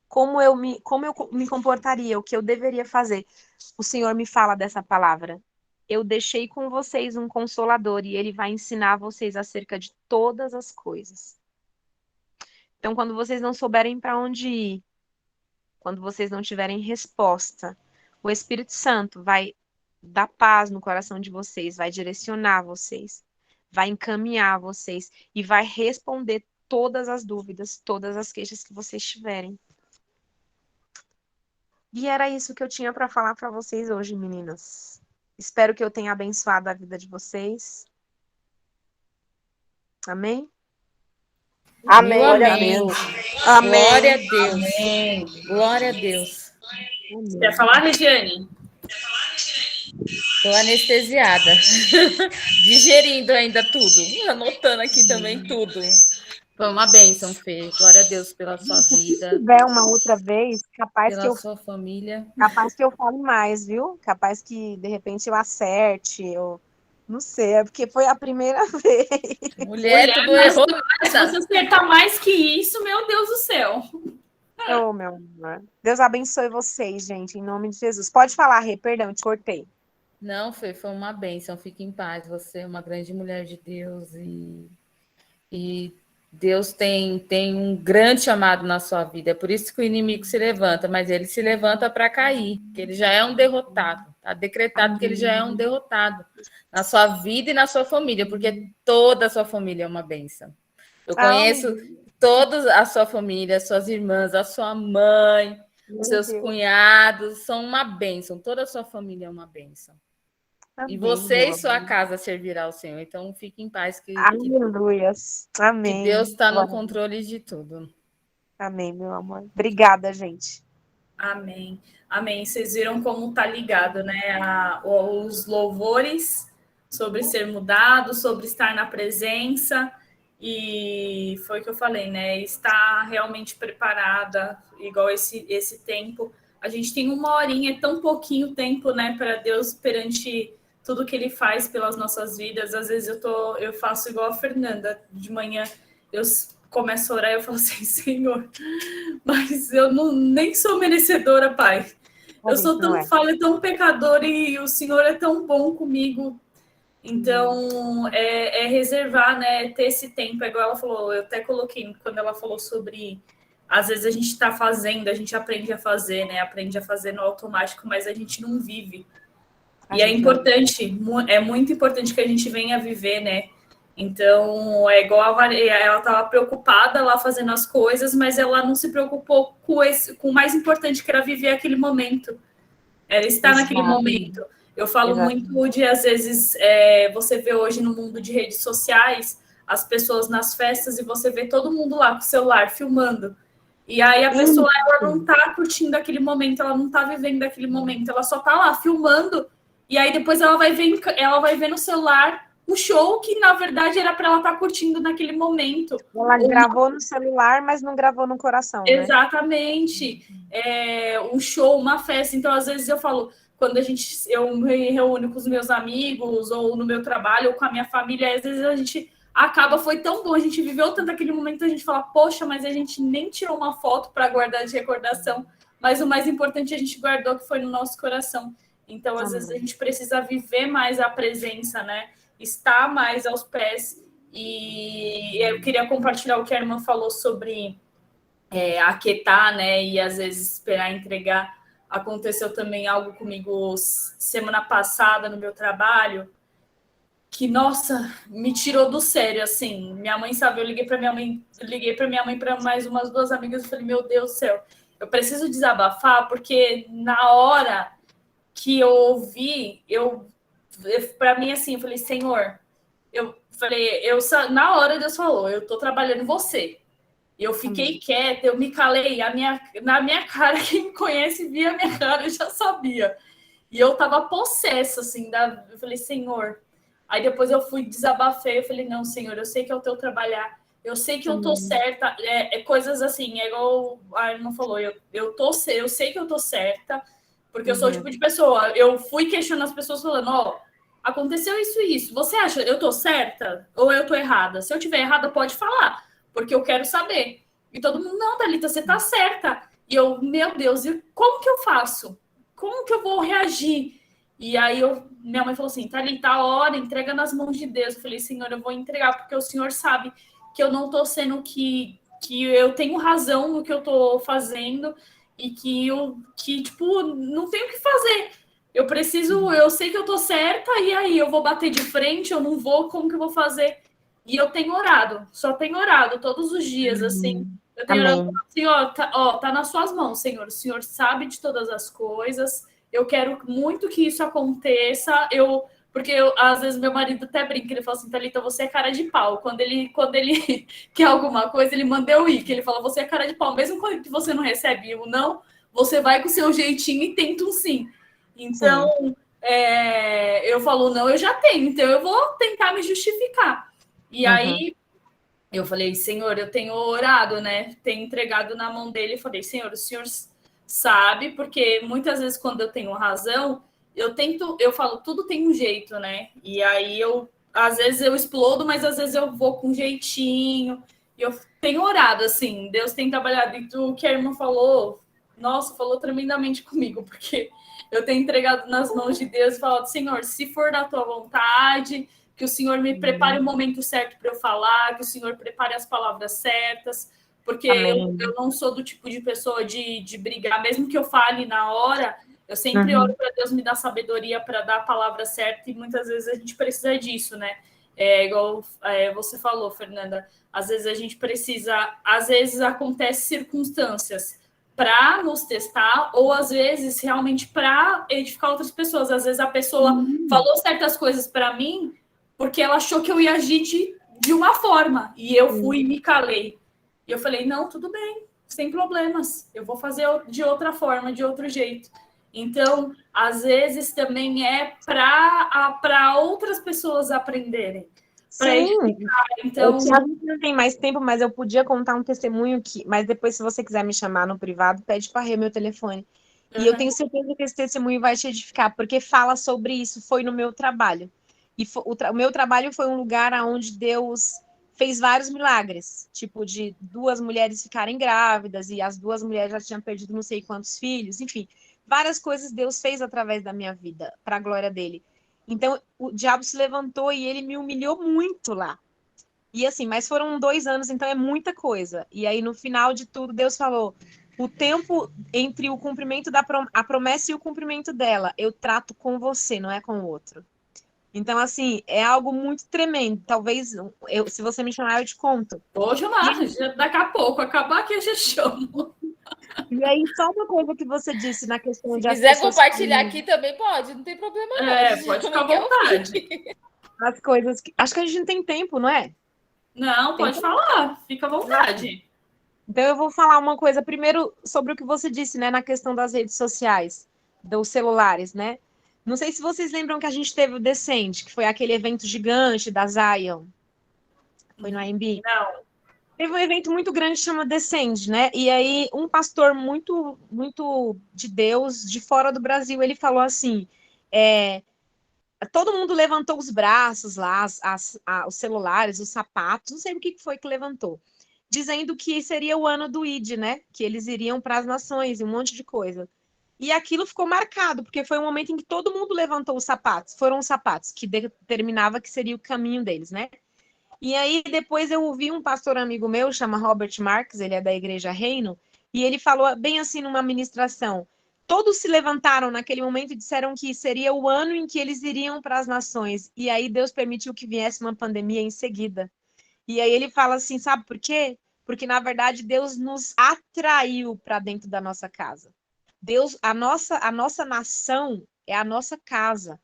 como eu me comportaria, o que eu deveria fazer, o Senhor me fala dessa palavra. Eu deixei com vocês um consolador e ele vai ensinar vocês acerca de todas as coisas. Então, quando vocês não souberem para onde ir, quando vocês não tiverem resposta, o Espírito Santo vai dar paz no coração de vocês, vai direcionar vocês, vai encaminhar vocês e vai responder todas as dúvidas, todas as queixas que vocês tiverem. E era isso que eu tinha para falar para vocês hoje, meninas. Espero que eu tenha abençoado a vida de vocês. Amém? Amém. Glória a Amém. Deus. Amém. Glória a Deus. Amém. Glória a Deus. Você quer falar, Regiane? Estou anestesiada. Digerindo ainda tudo. Anotando aqui também tudo. Foi uma bênção, Fê. Glória a Deus pela sua vida. Se tiver uma outra vez, Pela sua família. capaz que eu fale mais, viu? Capaz que, de repente, eu acerte, eu não sei, é porque foi a primeira vez. Mulher, tudo mas errou. se você acertar mais que isso, meu Deus do céu. Oh, meu amor. Deus abençoe vocês, gente, em nome de Jesus. Pode falar, Rê, perdão, te cortei. Não, Fê, foi uma bênção. Fique em paz. Você é uma grande mulher de Deus e Deus tem um grande chamado na sua vida. É por isso que o inimigo se levanta, mas ele se levanta para cair, porque ele já é um derrotado. Está decretado que ele já é um derrotado na sua vida e na sua família, porque toda a sua família é uma bênção. Eu conheço toda a sua família, suas irmãs, a sua mãe, Meu seus Deus. cunhados são uma bênção. Toda a sua família é uma bênção. E Amém, você meu e sua amor. casa servirá ao Senhor. Então, fique em paz, Aleluias. que Amém. Deus está no Glória. controle de tudo. Amém, meu amor. Obrigada, gente. Amém. Amém. Vocês viram como tá ligado, né? Os louvores sobre ser mudado, sobre estar na presença. E foi o que eu falei, né? Estar realmente preparada, igual esse tempo. A gente tem uma horinha, é tão pouquinho tempo, né, para Deus perante tudo que Ele faz pelas nossas vidas. Às vezes eu faço igual a Fernanda, de manhã eu começo a orar e eu falo assim, Senhor, mas eu nem sou merecedora, Pai. Eu sou Não tão é. falha, tão pecadora e o Senhor é tão bom comigo. Então, é reservar, né? Ter esse tempo, igual ela falou. Eu até coloquei quando ela falou sobre. Às vezes a gente está fazendo, a gente aprende a fazer, né? Aprende a fazer no automático, mas a gente não vive. E é importante, é muito importante que a gente venha viver, né? Então, é igual a Maria, ela estava preocupada lá fazendo as coisas, mas ela não se preocupou com o mais importante, que era viver aquele momento. Era estar naquele momento. Eu falo muito de, às vezes, você vê hoje no mundo de redes sociais, as pessoas nas festas e você vê todo mundo lá com o celular filmando. E aí a pessoa ela não está curtindo aquele momento, ela não está vivendo aquele momento, ela só está lá filmando. E aí depois ela vai ver no celular um show que, na verdade, era para ela estar curtindo naquele momento. Ela gravou no celular, mas não gravou no coração, né? Exatamente. Um show, uma festa. Então, às vezes, eu falo, quando eu me reúno com os meus amigos, ou no meu trabalho, ou com a minha família, às vezes a gente foi tão bom, a gente viveu tanto aquele momento, a gente fala, poxa, mas a gente nem tirou uma foto para guardar de recordação, mas o mais importante a gente guardou, que foi no nosso coração. Então, às vezes, a gente precisa viver mais a presença, né? Estar mais aos pés. E eu queria compartilhar o que a irmã falou sobre aquietar, né? E às vezes esperar entregar. Aconteceu também algo comigo semana passada no meu trabalho, que, nossa, me tirou do sério, assim. Minha mãe sabe, eu liguei para minha mãe, para mais umas 2 amigas, e falei, meu Deus do céu, eu preciso desabafar, porque na hora que eu ouvi, para mim, assim, eu falei, Senhor, na hora Deus falou, eu tô trabalhando em você. Eu fiquei quieta, eu me calei, na minha cara, quem me conhece via a minha cara, eu já sabia. E eu tava possessa, assim, eu falei, Senhor. Aí depois eu fui, desabafei, eu falei, não, Senhor, eu sei que é o teu trabalhar, eu sei que eu tô certa, coisas assim, é igual a irmã falou, eu sei que eu tô certa, porque eu sou o tipo de pessoa, eu fui questionando as pessoas falando, aconteceu isso e isso, você acha eu tô certa ou eu tô errada? Se eu tiver errada, pode falar, porque eu quero saber. E todo mundo, não, Thalita, você tá certa. E eu, meu Deus, e como que eu faço? Como que eu vou reagir? E aí minha mãe falou assim, Thalita, a hora, entrega nas mãos de Deus. Eu falei, Senhor, eu vou entregar, porque o Senhor sabe que eu não tô sendo que eu tenho razão no que eu tô fazendo e que tipo, não tenho o que fazer. Eu sei que eu tô certa, e aí eu vou bater de frente, eu não vou, como que eu vou fazer? E eu tenho orado, só tenho orado todos os dias, assim. Eu tenho orado assim, tá nas suas mãos, Senhor. O Senhor sabe de todas as coisas. Eu quero muito que isso aconteça. Porque às vezes meu marido até brinca, ele fala assim, Thalita, você é cara de pau. Quando ele quer alguma coisa, ele manda eu ir, que ele fala, você é cara de pau. Mesmo quando você não recebe o não, você vai com o seu jeitinho e tenta um sim. Então, eu falo, não, eu já tenho, então eu vou tentar me justificar. E aí, eu falei, Senhor, eu tenho orado, né? Tenho entregado na mão dele e falei, Senhor, o Senhor sabe, porque muitas vezes quando eu tenho razão, eu falo, tudo tem um jeito, né? E aí às vezes eu explodo, mas às vezes eu vou com um jeitinho. E eu tenho orado, assim, Deus tem trabalhado. E o que a irmã falou, nossa, falou tremendamente comigo, porque eu tenho entregado nas mãos de Deus e falado, Senhor, se for da tua vontade, que o Senhor me prepare o momento certo para eu falar, que o Senhor prepare as palavras certas, porque eu não sou do tipo de pessoa de brigar, mesmo que eu fale na hora, eu sempre oro para Deus me dar sabedoria para dar a palavra certa, e muitas vezes a gente precisa disso, né? Igual você falou, Fernanda, às vezes a gente precisa, às vezes acontece circunstâncias para nos testar, ou às vezes realmente para edificar outras pessoas. Às vezes a pessoa falou certas coisas para mim porque ela achou que eu ia agir de uma forma, e eu fui e me calei. E eu falei, não, tudo bem, sem problemas, eu vou fazer de outra forma, de outro jeito. Então, às vezes também é para outras pessoas aprenderem. Sim, Então, a gente não tem mais tempo, mas eu podia contar um testemunho mas depois, se você quiser me chamar no privado, pede para Rê meu telefone. E eu tenho certeza que esse testemunho vai te edificar, porque fala sobre isso, foi no meu trabalho. E o meu trabalho foi um lugar onde Deus fez vários milagres, tipo de 2 mulheres ficarem grávidas, e as 2 mulheres já tinham perdido não sei quantos filhos, enfim, várias coisas Deus fez através da minha vida, para a glória dele. Então, o diabo se levantou e ele me humilhou muito lá. E assim, mas foram 2 anos, então é muita coisa. E aí, no final de tudo, Deus falou: o tempo entre o cumprimento a promessa e o cumprimento dela, eu trato com você, não é com o outro. Então, assim, é algo muito tremendo. Talvez, se você me chamar, eu te conto. hoje lá, daqui a pouco, acabar aqui eu já chamo. E aí, só uma coisa que você disse na questão de... Se quiser compartilhar aqui também pode, não tem problema não. Pode ficar à vontade. As coisas que... Acho que a gente não tem tempo, não é? Não, pode falar, fica à vontade. Então, eu vou falar uma coisa primeiro sobre o que você disse, né, na questão das redes sociais, dos celulares, né? Não sei se vocês lembram que a gente teve o Descend, que foi aquele evento gigante da Zion. Foi no AMB? Não. Teve um evento muito grande que chama Descend, né? E aí, um pastor muito, muito de Deus, de fora do Brasil, ele falou assim: todo mundo levantou os braços lá, os celulares, os sapatos, não sei o que foi que levantou, dizendo que seria o ano do ID, né? Que eles iriam para as nações e um monte de coisa. E aquilo ficou marcado, porque foi um momento em que todo mundo levantou os sapatos. Foram os sapatos que determinava que seria o caminho deles, né? E aí depois eu ouvi um pastor amigo meu, chama Robert Marques, ele é da Igreja Reino, e ele falou bem assim numa ministração: todos se levantaram naquele momento e disseram que seria o ano em que eles iriam para as nações. E aí Deus permitiu que viesse uma pandemia em seguida. E aí ele fala assim, sabe por quê? Porque, na verdade, Deus nos atraiu para dentro da nossa casa. Deus, a nossa nação é a nossa casa.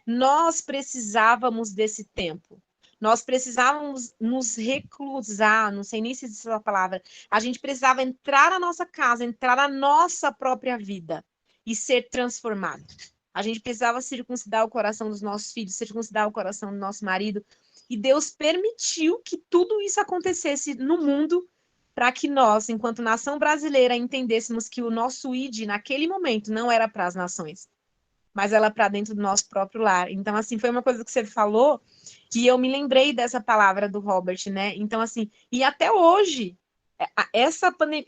Nós precisávamos desse tempo. Nós precisávamos nos reclusar, não sei nem se existe essa palavra. A gente precisava entrar na nossa casa, entrar na nossa própria vida e ser transformado. A gente precisava circuncidar o coração dos nossos filhos, circuncidar o coração do nosso marido. E Deus permitiu que tudo isso acontecesse no mundo para que nós, enquanto nação brasileira, entendêssemos que o nosso ID, naquele momento, não era para as nações, mas ela para dentro do nosso próprio lar. Então, assim, foi uma coisa que você falou que eu me lembrei dessa palavra do Robert, né? Então, assim, e até hoje, essa pandemia,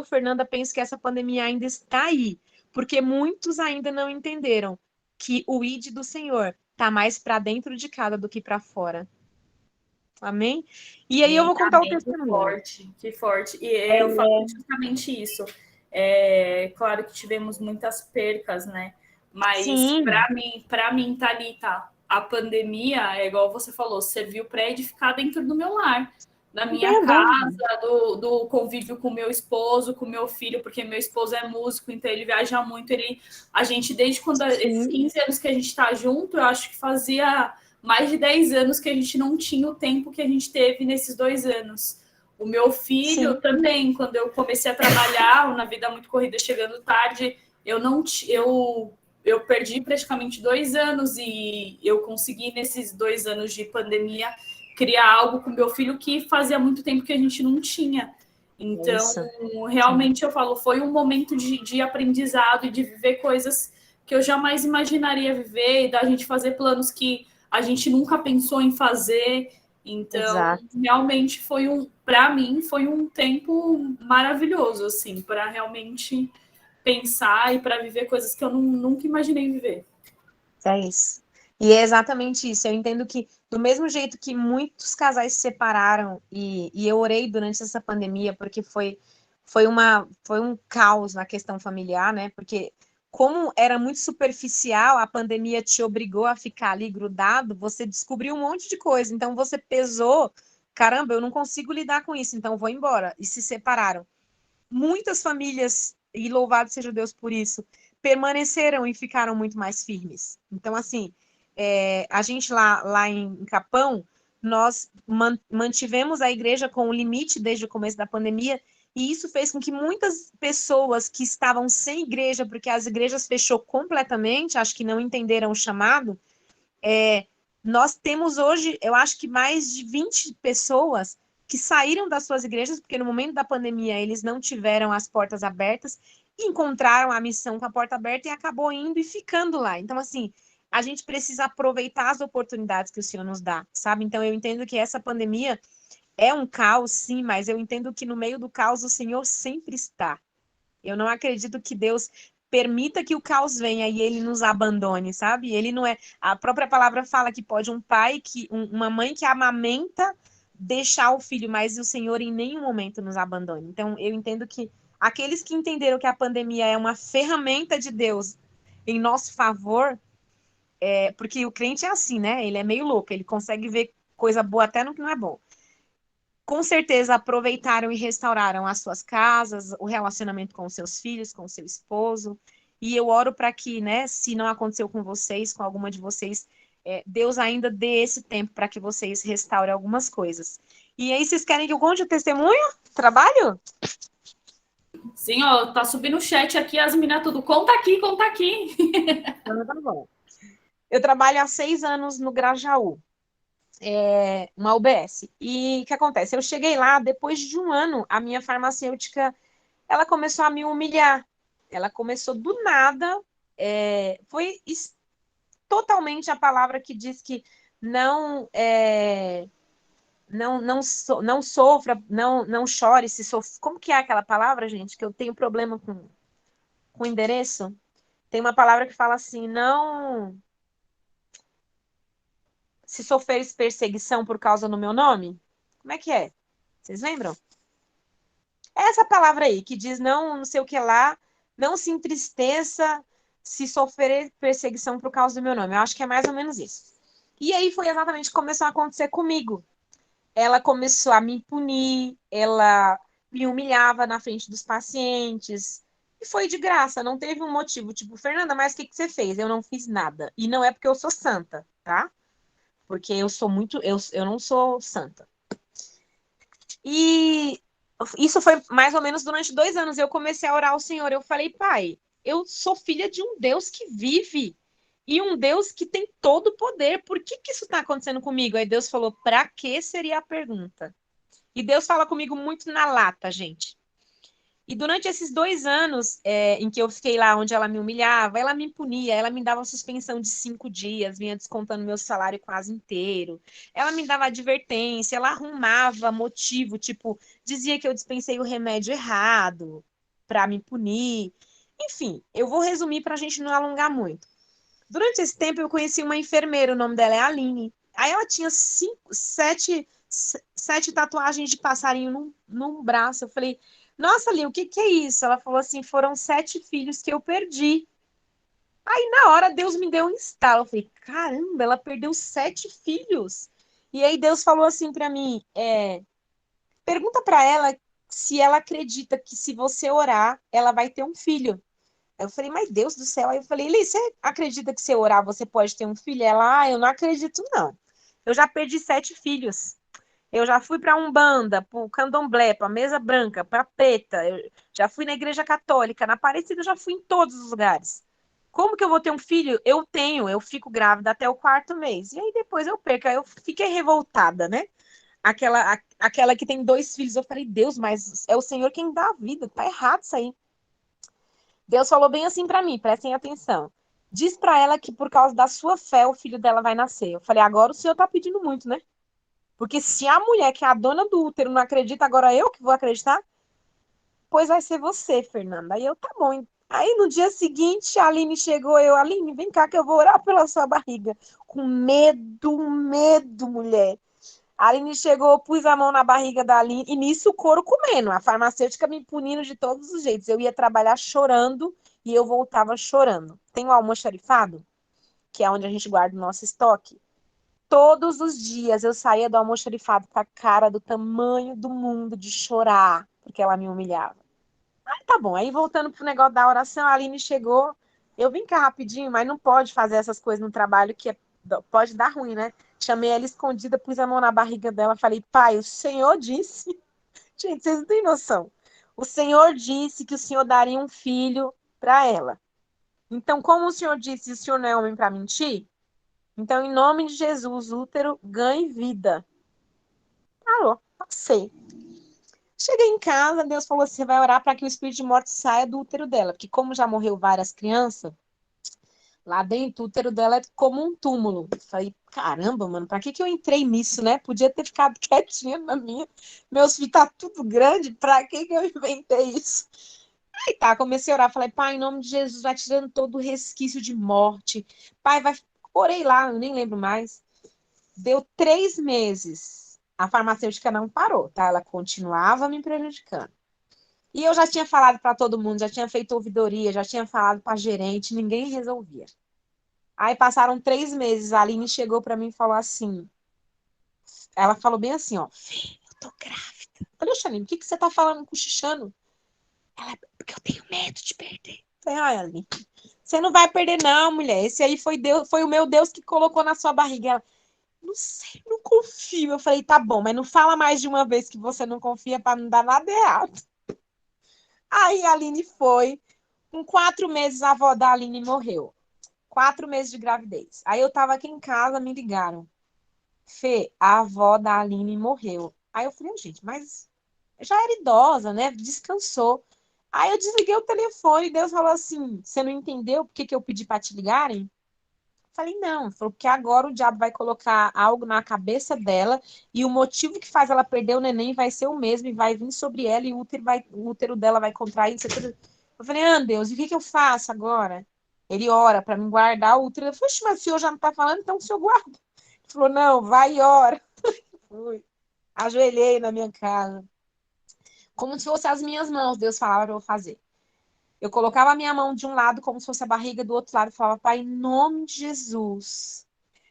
Fernanda, penso que essa pandemia ainda está aí, porque muitos ainda não entenderam que o ID do Senhor está mais para dentro de casa do que para fora. Amém? E aí eu vou contar o testemunho. Que forte. E eu falo justamente isso. Claro que tivemos muitas percas, né? Mas para mim, Thalita, a pandemia, é igual você falou, serviu para edificar dentro do meu lar, na minha casa, do convívio com meu esposo, com meu filho, porque meu esposo é músico, então ele viaja muito. A gente, desde quando esses 15 anos que a gente está junto, eu acho que fazia mais de 10 anos que a gente não tinha o tempo que a gente teve nesses 2 anos. O meu filho também, quando eu comecei a trabalhar, na vida muito corrida, chegando tarde, eu perdi praticamente 2 anos e eu consegui, nesses 2 anos de pandemia, criar algo com meu filho que fazia muito tempo que a gente não tinha. Então, realmente, eu falo, foi um momento de aprendizado e de viver coisas que eu jamais imaginaria viver, e da gente fazer planos que a gente nunca pensou em fazer. Então, realmente para mim, foi um tempo maravilhoso, assim, para realmente pensar e para viver coisas que eu nunca imaginei viver. É isso. E é exatamente isso. Eu entendo que, do mesmo jeito que muitos casais se separaram, e eu orei durante essa pandemia, porque foi um caos na questão familiar, né? Porque como era muito superficial, a pandemia te obrigou a ficar ali grudado, você descobriu um monte de coisa. Então você pesou, caramba, eu não consigo lidar com isso, então vou embora. E se separaram. Muitas famílias, e louvado seja Deus por isso, permaneceram e ficaram muito mais firmes. Então, assim, a gente lá em Capão, nós mantivemos a igreja com o limite desde o começo da pandemia, e isso fez com que muitas pessoas que estavam sem igreja, porque as igrejas fechou completamente, acho que não entenderam o chamado, nós temos hoje, eu acho que mais de 20 pessoas que saíram das suas igrejas, porque no momento da pandemia eles não tiveram as portas abertas, encontraram a missão com a porta aberta e acabou indo e ficando lá. Então, assim, a gente precisa aproveitar as oportunidades que o Senhor nos dá, sabe? Então, eu entendo que essa pandemia é um caos, sim, mas eu entendo que no meio do caos o Senhor sempre está. Eu não acredito que Deus permita que o caos venha e ele nos abandone, sabe? Ele não é. A própria palavra fala que pode um pai, uma mãe que amamenta deixar o filho, mas o Senhor em nenhum momento nos abandone. Então, eu entendo que aqueles que entenderam que a pandemia é uma ferramenta de Deus em nosso favor, porque o crente é assim, né? Ele é meio louco, ele consegue ver coisa boa até no que não é bom. Com certeza aproveitaram e restauraram as suas casas, o relacionamento com os seus filhos, com o seu esposo. E eu oro para que, né, se não aconteceu com vocês, com alguma de vocês, Deus ainda dê esse tempo para que vocês restaurem algumas coisas. E aí, vocês querem que eu conte o testemunho? Trabalho? Sim, ó, tá subindo o chat aqui, as meninas tudo. Conta aqui, conta aqui. Então, tá bom. Eu trabalho há 6 anos no Grajaú. Uma UBS. E o que acontece? Eu cheguei lá, depois de um ano, a minha farmacêutica, ela começou a me humilhar. Ela começou do nada, foi totalmente a palavra que diz que não não sofra, não chore, se sofre. Como que é aquela palavra, gente? Que eu tenho problema com endereço? Tem uma palavra que fala assim, não se sofreres perseguição por causa do meu nome. Como é que é? Vocês lembram? Essa palavra aí, que diz não sei o que lá, não se entristeça se sofrer perseguição por causa do meu nome. Eu acho que é mais ou menos isso. E aí foi exatamente o que começou a acontecer comigo. Ela começou a me punir, ela me humilhava na frente dos pacientes. E foi de graça, não teve um motivo. Tipo, Fernanda, mas o que você fez? Eu não fiz nada. E não é porque eu sou santa, tá? Porque eu sou muito. Eu não sou santa. E isso foi mais ou menos durante 2 anos. Eu comecei a orar ao Senhor. Eu falei, pai, eu sou filha de um Deus que vive e um Deus que tem todo o poder. Por que isso está acontecendo comigo? Aí Deus falou, para que seria a pergunta? E Deus fala comigo muito na lata, gente. E durante esses 2 anos em que eu fiquei lá onde ela me humilhava, ela me punia, ela me dava suspensão de 5 dias, vinha descontando meu salário quase inteiro. Ela me dava advertência, ela arrumava motivo, tipo, dizia que eu dispensei o remédio errado para me punir. Enfim, eu vou resumir para a gente não alongar muito. Durante esse tempo eu conheci uma enfermeira, o nome dela é Aline. Aí ela tinha 7 tatuagens de passarinho num braço. Eu falei, nossa, Aline, o que é isso? Ela falou assim, foram 7 filhos que eu perdi. Aí na hora Deus me deu um estalo. Eu falei, caramba, ela perdeu 7 filhos. E aí Deus falou assim para mim, pergunta para ela se ela acredita que se você orar, ela vai ter um filho. Eu falei, mas Deus do céu. Aí eu falei, Eli, você acredita que se orar você pode ter um filho? Ela, eu não acredito, não. Eu já perdi 7 filhos. Eu já fui para Umbanda, para o Candomblé, para a Mesa Branca, para Preta. Eu já fui na Igreja Católica, na Aparecida, eu já fui em todos os lugares. Como que eu vou ter um filho? Eu fico grávida até o 4º mês. E aí depois eu perco. Aí eu fiquei revoltada, né? Aquela que tem 2 filhos. Eu falei, Deus, mas é o Senhor quem dá a vida. Tá errado isso aí. Deus falou bem assim para mim, prestem atenção. Diz para ela que por causa da sua fé o filho dela vai nascer. Eu falei, agora o Senhor tá pedindo muito, né? Porque se a mulher que é a dona do útero não acredita, agora eu que vou acreditar? Pois vai ser você, Fernanda. Aí eu, tá bom. Aí no dia seguinte, a Aline chegou, Aline, vem cá que eu vou orar pela sua barriga. Com medo, mulher. A Aline chegou, pus a mão na barriga da Aline, e nisso o couro comendo, a farmacêutica me punindo de todos os jeitos. Eu ia trabalhar chorando e eu voltava chorando. Tem o almoxarifado, que é onde a gente guarda o nosso estoque. Todos os dias eu saía do almoxarifado com a cara do tamanho do mundo de chorar, porque ela me humilhava. Aí tá bom, aí voltando pro negócio da oração, a Aline chegou, eu vim cá rapidinho, mas não pode fazer essas coisas no trabalho que pode dar ruim, né? Chamei ela escondida, pus a mão na barriga dela, falei, pai, o Senhor disse... Gente, vocês não têm noção. O Senhor disse que o Senhor daria um filho para ela. Então, como o Senhor disse, o Senhor não é homem para mentir, então, em nome de Jesus, o útero ganhe vida. Parou, passei. Cheguei em casa, Deus falou assim, você vai orar para que o espírito de morte saia do útero dela, porque como já morreu várias crianças, lá dentro o útero dela é como um túmulo. Falei, caramba, mano, para que eu entrei nisso, né? Podia ter ficado quietinha na minha. Meus filhos tá tudo grande, para que eu inventei isso? Aí tá, comecei a orar, falei, pai, em nome de Jesus, vai tirando todo o resquício de morte. Pai, vai... Orei lá, eu nem lembro mais. Deu 3 meses. A farmacêutica não parou, tá? Ela continuava me prejudicando. E eu já tinha falado para todo mundo, já tinha feito ouvidoria, já tinha falado para gerente, ninguém resolvia. Aí passaram 3 meses, a Aline chegou para mim e falou assim, ela falou bem assim, ó, Fê, eu tô grávida. Eu falei, Xaline, o que você tá falando, cochichando? Ela, porque eu tenho medo de perder. Eu falei, ai, Aline, você não vai perder não, mulher. Esse aí foi Deus, foi o meu Deus que colocou na sua barriga. Ela, não sei, não confio. Eu falei, tá bom, mas não fala mais de uma vez que você não confia para não dar nada errado. Aí a Aline foi. Com 4 meses, a avó da Aline morreu. 4 meses de gravidez. Aí eu tava aqui em casa, me ligaram. Fê, a avó da Aline morreu. Aí eu falei, gente, mas já era idosa, né? Descansou. Aí eu desliguei o telefone e Deus falou assim, você não entendeu por que eu pedi para te ligarem? Falei, não. Falou, porque agora o diabo vai colocar algo na cabeça dela e o motivo que faz ela perder o neném vai ser o mesmo e vai vir sobre ela e o útero dela vai contrair. Etc. Eu falei, Deus, e o que eu faço agora? Ele ora para me guardar o útero. Eu falei, mas o senhor já não tá falando, então o senhor guarda. Ele falou, não, vai e ora. Fui. Ajoelhei na minha casa. Como se fossem as minhas mãos, Deus falava para eu fazer. Eu colocava a minha mão de um lado como se fosse a barriga, do outro lado falava, Pai, em nome de Jesus,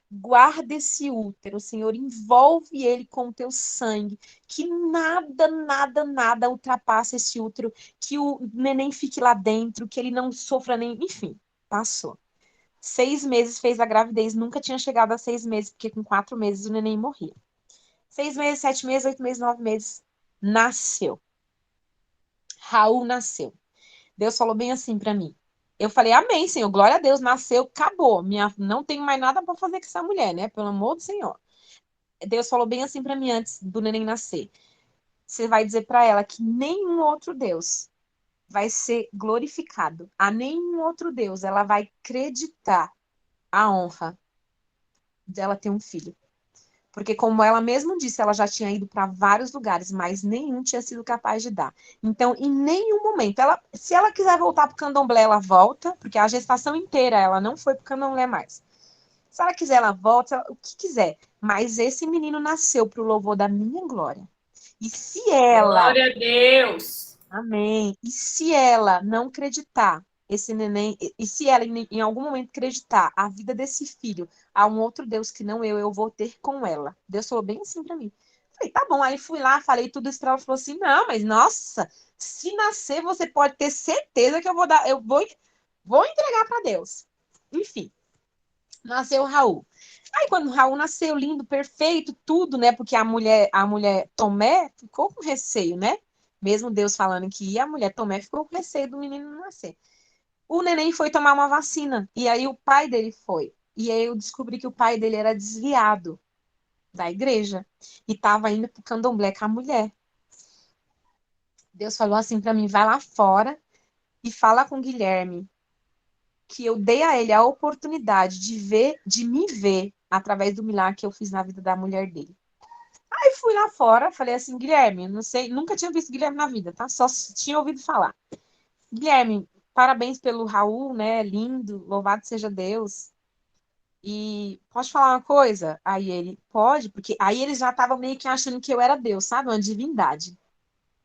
guarda esse útero, Senhor, envolve ele com o teu sangue, que nada, nada, nada ultrapasse esse útero, que o neném fique lá dentro, que ele não sofra nem... Enfim, passou. 6 meses fez a gravidez, nunca tinha chegado a 6 meses, porque com 4 meses o neném morria. 6 meses, 7 meses, 8 meses, 9 meses, nasceu. Raul nasceu. Deus falou bem assim para mim. Eu falei, amém, Senhor, glória a Deus, nasceu, acabou. Não tenho mais nada para fazer com essa mulher, né? Pelo amor do Senhor. Deus falou bem assim para mim antes do neném nascer. Você vai dizer para ela que nenhum outro Deus vai ser glorificado. A nenhum outro Deus ela vai acreditar a honra dela ter um filho. Porque, como ela mesma disse, ela já tinha ido para vários lugares, mas nenhum tinha sido capaz de dar. Então, em nenhum momento, se ela quiser voltar para o candomblé, ela volta, porque a gestação inteira ela não foi para o candomblé mais. Se ela quiser, ela volta, o que quiser. Mas esse menino nasceu para o louvor da minha glória. E se ela... Glória a Deus! Amém. E se ela não acreditar, esse neném, e se ela em algum momento acreditar a vida desse filho a um outro Deus que não eu vou ter com ela. Deus falou bem assim pra mim. Falei, tá bom. Aí fui lá, falei tudo isso pra ela, falou assim, não, mas nossa, se nascer, você pode ter certeza que vou entregar pra Deus. Enfim, nasceu o Raul. Aí quando o Raul nasceu, lindo, perfeito, tudo, né? Porque a mulher Tomé ficou com receio, né? Mesmo Deus falando que ia, a mulher Tomé ficou com receio do menino não nascer. O neném foi tomar uma vacina, e aí o pai dele foi. E aí eu descobri que o pai dele era desviado da igreja e estava indo pro candomblé com a mulher. Deus falou assim para mim, vai lá fora e fala com o Guilherme que eu dei a ele a oportunidade de me ver através do milagre que eu fiz na vida da mulher dele. Aí fui lá fora, falei assim, Guilherme, não sei, nunca tinha visto Guilherme na vida, tá? Só tinha ouvido falar. Guilherme, parabéns pelo Raul, né? Lindo, louvado seja Deus. E posso falar uma coisa? Aí ele, pode, porque aí eles já estavam meio que achando que eu era Deus, sabe? Uma divindade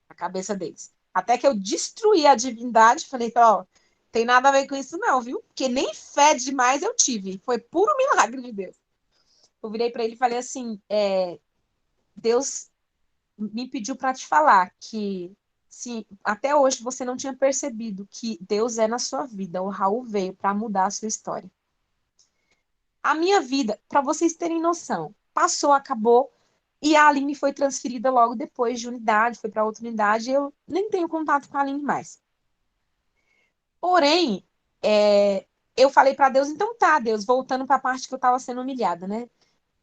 na cabeça deles. Até que eu destruí a divindade, falei, ó, Tem nada a ver com isso não, viu? Porque nem fé demais eu tive. Foi puro milagre de Deus. Eu virei para ele e falei assim, Deus me pediu para te falar que se até hoje você não tinha percebido que Deus é na sua vida, o Raul veio para mudar a sua história. A minha vida, para vocês terem noção, passou, acabou, e a Aline foi transferida logo depois de unidade, foi para outra unidade, e eu nem tenho contato com a Aline mais. Porém, eu falei para Deus, então tá, Deus, voltando para a parte que eu estava sendo humilhada, né?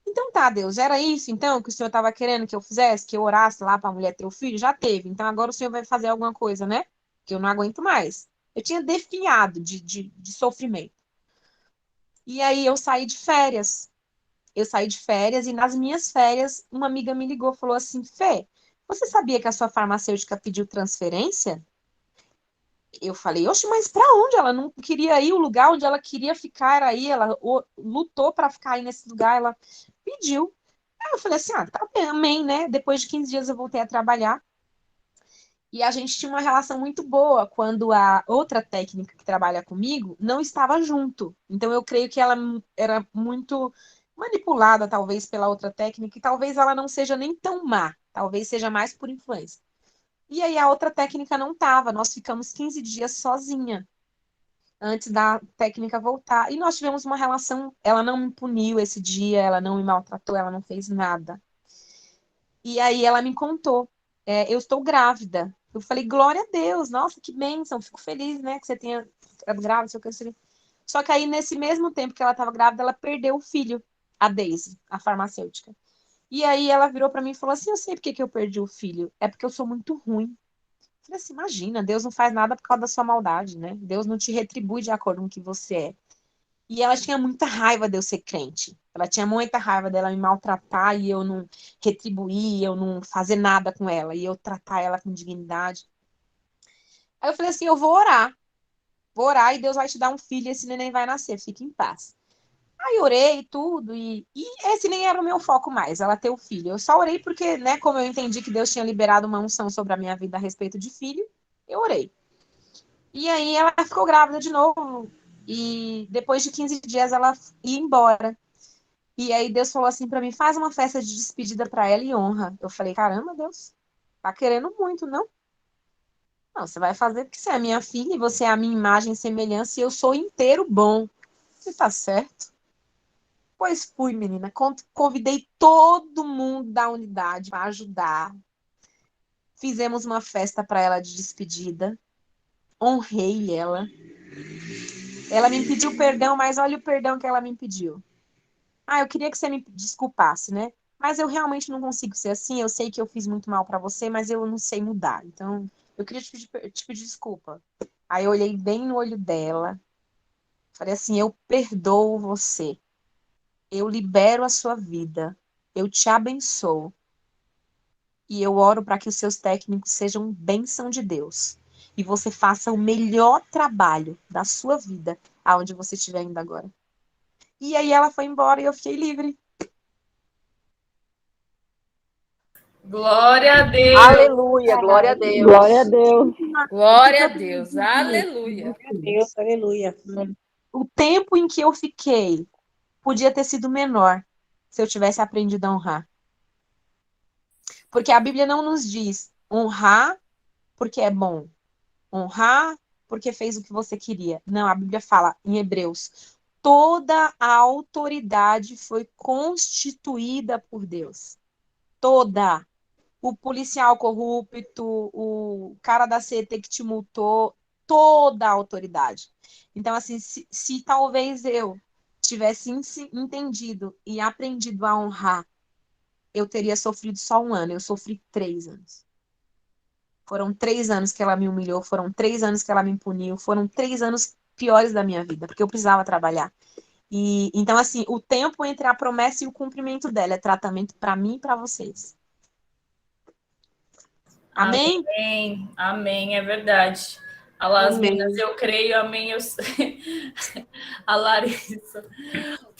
Então tá, Deus, era isso então que o Senhor estava querendo que eu fizesse, que eu orasse lá para a mulher ter o filho? Já teve, então agora o Senhor vai fazer alguma coisa, né? Que eu não aguento mais. Eu tinha definhado de sofrimento. E aí eu saí de férias. Eu saí de férias e nas minhas férias uma amiga me ligou e falou assim, Fê, você sabia que a sua farmacêutica pediu transferência? Eu falei, oxe, mas para onde? Ela não queria ir, o lugar onde ela queria ficar era aí, ela lutou para ficar aí nesse lugar, ela pediu. Aí eu falei assim, tá bem, amém, né? Depois de 15 dias eu voltei a trabalhar. E a gente tinha uma relação muito boa quando a outra técnica que trabalha comigo não estava junto. Então eu creio que ela era muito manipulada, talvez, pela outra técnica, e talvez ela não seja nem tão má, talvez seja mais por influência. E aí a outra técnica não estava, nós ficamos 15 dias sozinha antes da técnica voltar. E nós tivemos uma relação, ela não me puniu esse dia, ela não me maltratou, ela não fez nada. E aí ela me contou, eu estou grávida. Eu falei, glória a Deus, nossa, que bênção, fico feliz, né, que você tenha ficado grávida, sei o que, sei o que. Só que aí, nesse mesmo tempo que ela estava grávida, ela perdeu o filho, a Daisy, a farmacêutica. E aí ela virou para mim e falou assim, eu sei por que eu perdi o filho, é porque eu sou muito ruim. Eu falei assim, imagina, Deus não faz nada por causa da sua maldade, né? Deus não te retribui de acordo com o que você é. E ela tinha muita raiva de eu ser crente. Ela tinha muita raiva dela me maltratar e eu não retribuir, eu não fazer nada com ela, e eu tratar ela com dignidade. Aí eu falei assim, eu vou orar e Deus vai te dar um filho e esse neném vai nascer, fique em paz. Aí orei tudo e esse nem era o meu foco mais, ela ter o filho. Eu só orei porque, né, como eu entendi que Deus tinha liberado uma unção sobre a minha vida a respeito de filho, eu orei. E aí ela ficou grávida de novo e depois de 15 dias ela ia embora. E aí Deus falou assim para mim, faz uma festa de despedida para ela e honra. Eu falei, caramba, Deus, tá querendo muito, não? Não, você vai fazer porque você é a minha filha e você é a minha imagem e semelhança e eu sou inteiro bom. Você tá certo? Pois fui, menina. Convidei todo mundo da unidade para ajudar. Fizemos uma festa para ela de despedida. Honrei ela. Ela me pediu perdão, mas olha o perdão que ela me pediu. Eu queria que você me desculpasse, né? Mas eu realmente não consigo ser assim. Eu sei que eu fiz muito mal para você, mas eu não sei mudar. Então, eu queria te pedir desculpa. Aí eu olhei bem no olho dela. Falei assim: eu perdoo você. Eu libero a sua vida. Eu te abençoo. E eu oro para que os seus técnicos sejam bênção de Deus. E você faça o melhor trabalho da sua vida aonde você estiver indo agora. E aí ela foi embora e eu fiquei livre. Glória a Deus. Aleluia, glória a Deus. Glória a Deus. Glória a Deus. Aleluia. Glória a Deus, aleluia. O tempo em que eu fiquei podia ter sido menor se eu tivesse aprendido a honrar. Porque a Bíblia não nos diz honrar porque é bom, honrar porque fez o que você queria. Não, a Bíblia fala em Hebreus, toda a autoridade foi constituída por Deus. Toda. O policial corrupto, o cara da CET que te multou, toda a autoridade. Então, assim, se talvez eu tivesse entendido e aprendido a honrar, eu teria sofrido só 1 ano. Eu sofri 3 anos. Foram 3 anos que ela me humilhou, foram 3 anos que ela me puniu, foram 3 anos piores da minha vida, porque eu precisava trabalhar. E então, assim, o tempo entre a promessa e o cumprimento dela é tratamento para mim e para vocês. Amém? Amém, amém, é verdade. A Lasminas, eu creio, amém. A Larissa,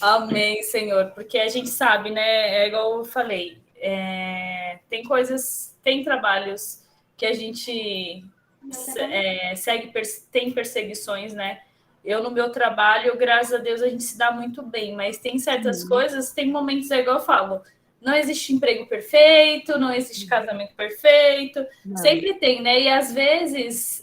amém, Senhor, porque a gente sabe, né? É igual eu falei, tem coisas, tem trabalhos que a gente tem perseguições, né? Eu, no meu trabalho, graças a Deus, a gente se dá muito bem, mas tem certas coisas, tem momentos, é igual eu falo, não existe emprego perfeito, não existe casamento perfeito, sempre tem, né? E às vezes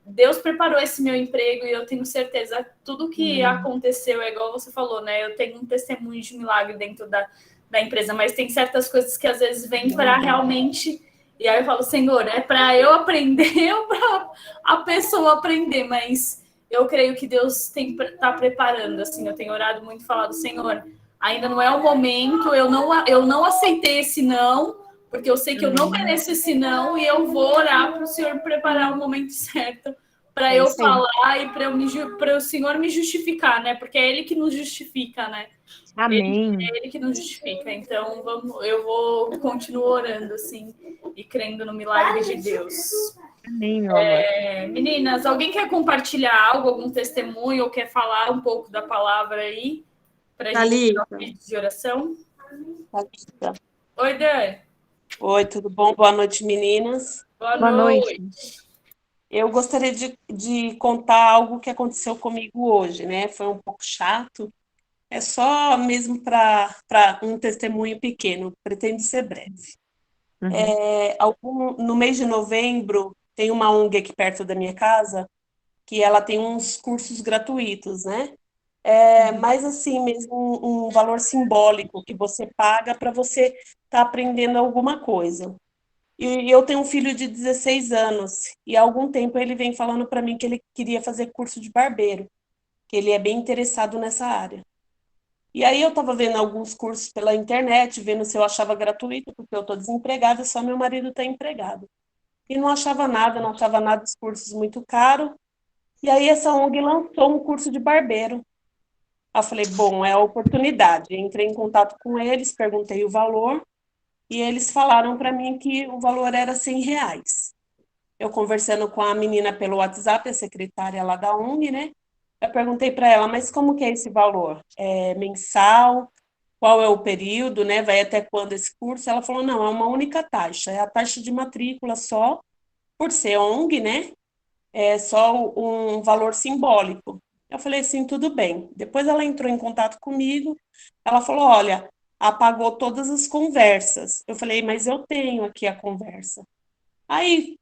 Deus preparou esse meu emprego e eu tenho certeza tudo que aconteceu é igual você falou, né? Eu tenho um testemunho de milagre dentro da empresa, mas tem certas coisas que às vezes vêm para realmente. E aí eu falo, Senhor, é para eu aprender ou para a pessoa aprender? Mas eu creio que Deus está preparando, assim, eu tenho orado muito, falado, Senhor, ainda não é o momento, eu não aceitei esse não, porque eu sei que eu não mereço esse não, e eu vou orar para o Senhor preparar o momento certo para eu falar e para o Senhor me justificar, né? Porque é Ele que nos justifica, né? Amém. É Ele que nos justifica. Então, eu vou continuar orando, assim, e crendo no milagre de Deus. Amém, meu amor. Meninas, alguém quer compartilhar algo, algum testemunho, ou quer falar um pouco da palavra aí? Para a gente dar um pedido de oração? Oi, Dani. Oi, tudo bom? Boa noite, meninas. Boa noite. Eu gostaria de contar algo que aconteceu comigo hoje, né? Foi um pouco chato. É só mesmo para um testemunho pequeno, pretendo ser breve. No mês de novembro, tem uma ONG aqui perto da minha casa que ela tem uns cursos gratuitos, né? Mas assim mesmo um valor simbólico que você paga para você estar aprendendo alguma coisa. E eu tenho um filho de 16 anos e há algum tempo ele vem falando para mim que ele queria fazer curso de barbeiro, que ele é bem interessado nessa área. E aí eu estava vendo alguns cursos pela internet, vendo se eu achava gratuito, porque eu estou desempregada, só meu marido está empregado. E não achava nada, os cursos muito caros. E aí essa ONG lançou um curso de barbeiro. Aí eu falei, bom, é a oportunidade. Entrei em contato com eles, perguntei o valor, e eles falaram para mim que o valor era R$100. Eu conversando com a menina pelo WhatsApp, a secretária lá da ONG, né? Eu perguntei para ela, mas como que é esse valor? É mensal? Qual é o período, né? Vai até quando esse curso? Ela falou, não, é uma única taxa, é a taxa de matrícula só, por ser ONG, né? É só um valor simbólico. Eu falei assim, tudo bem. Depois ela entrou em contato comigo, ela falou, olha, apagou todas as conversas. Eu falei, mas eu tenho aqui a conversa. Aí,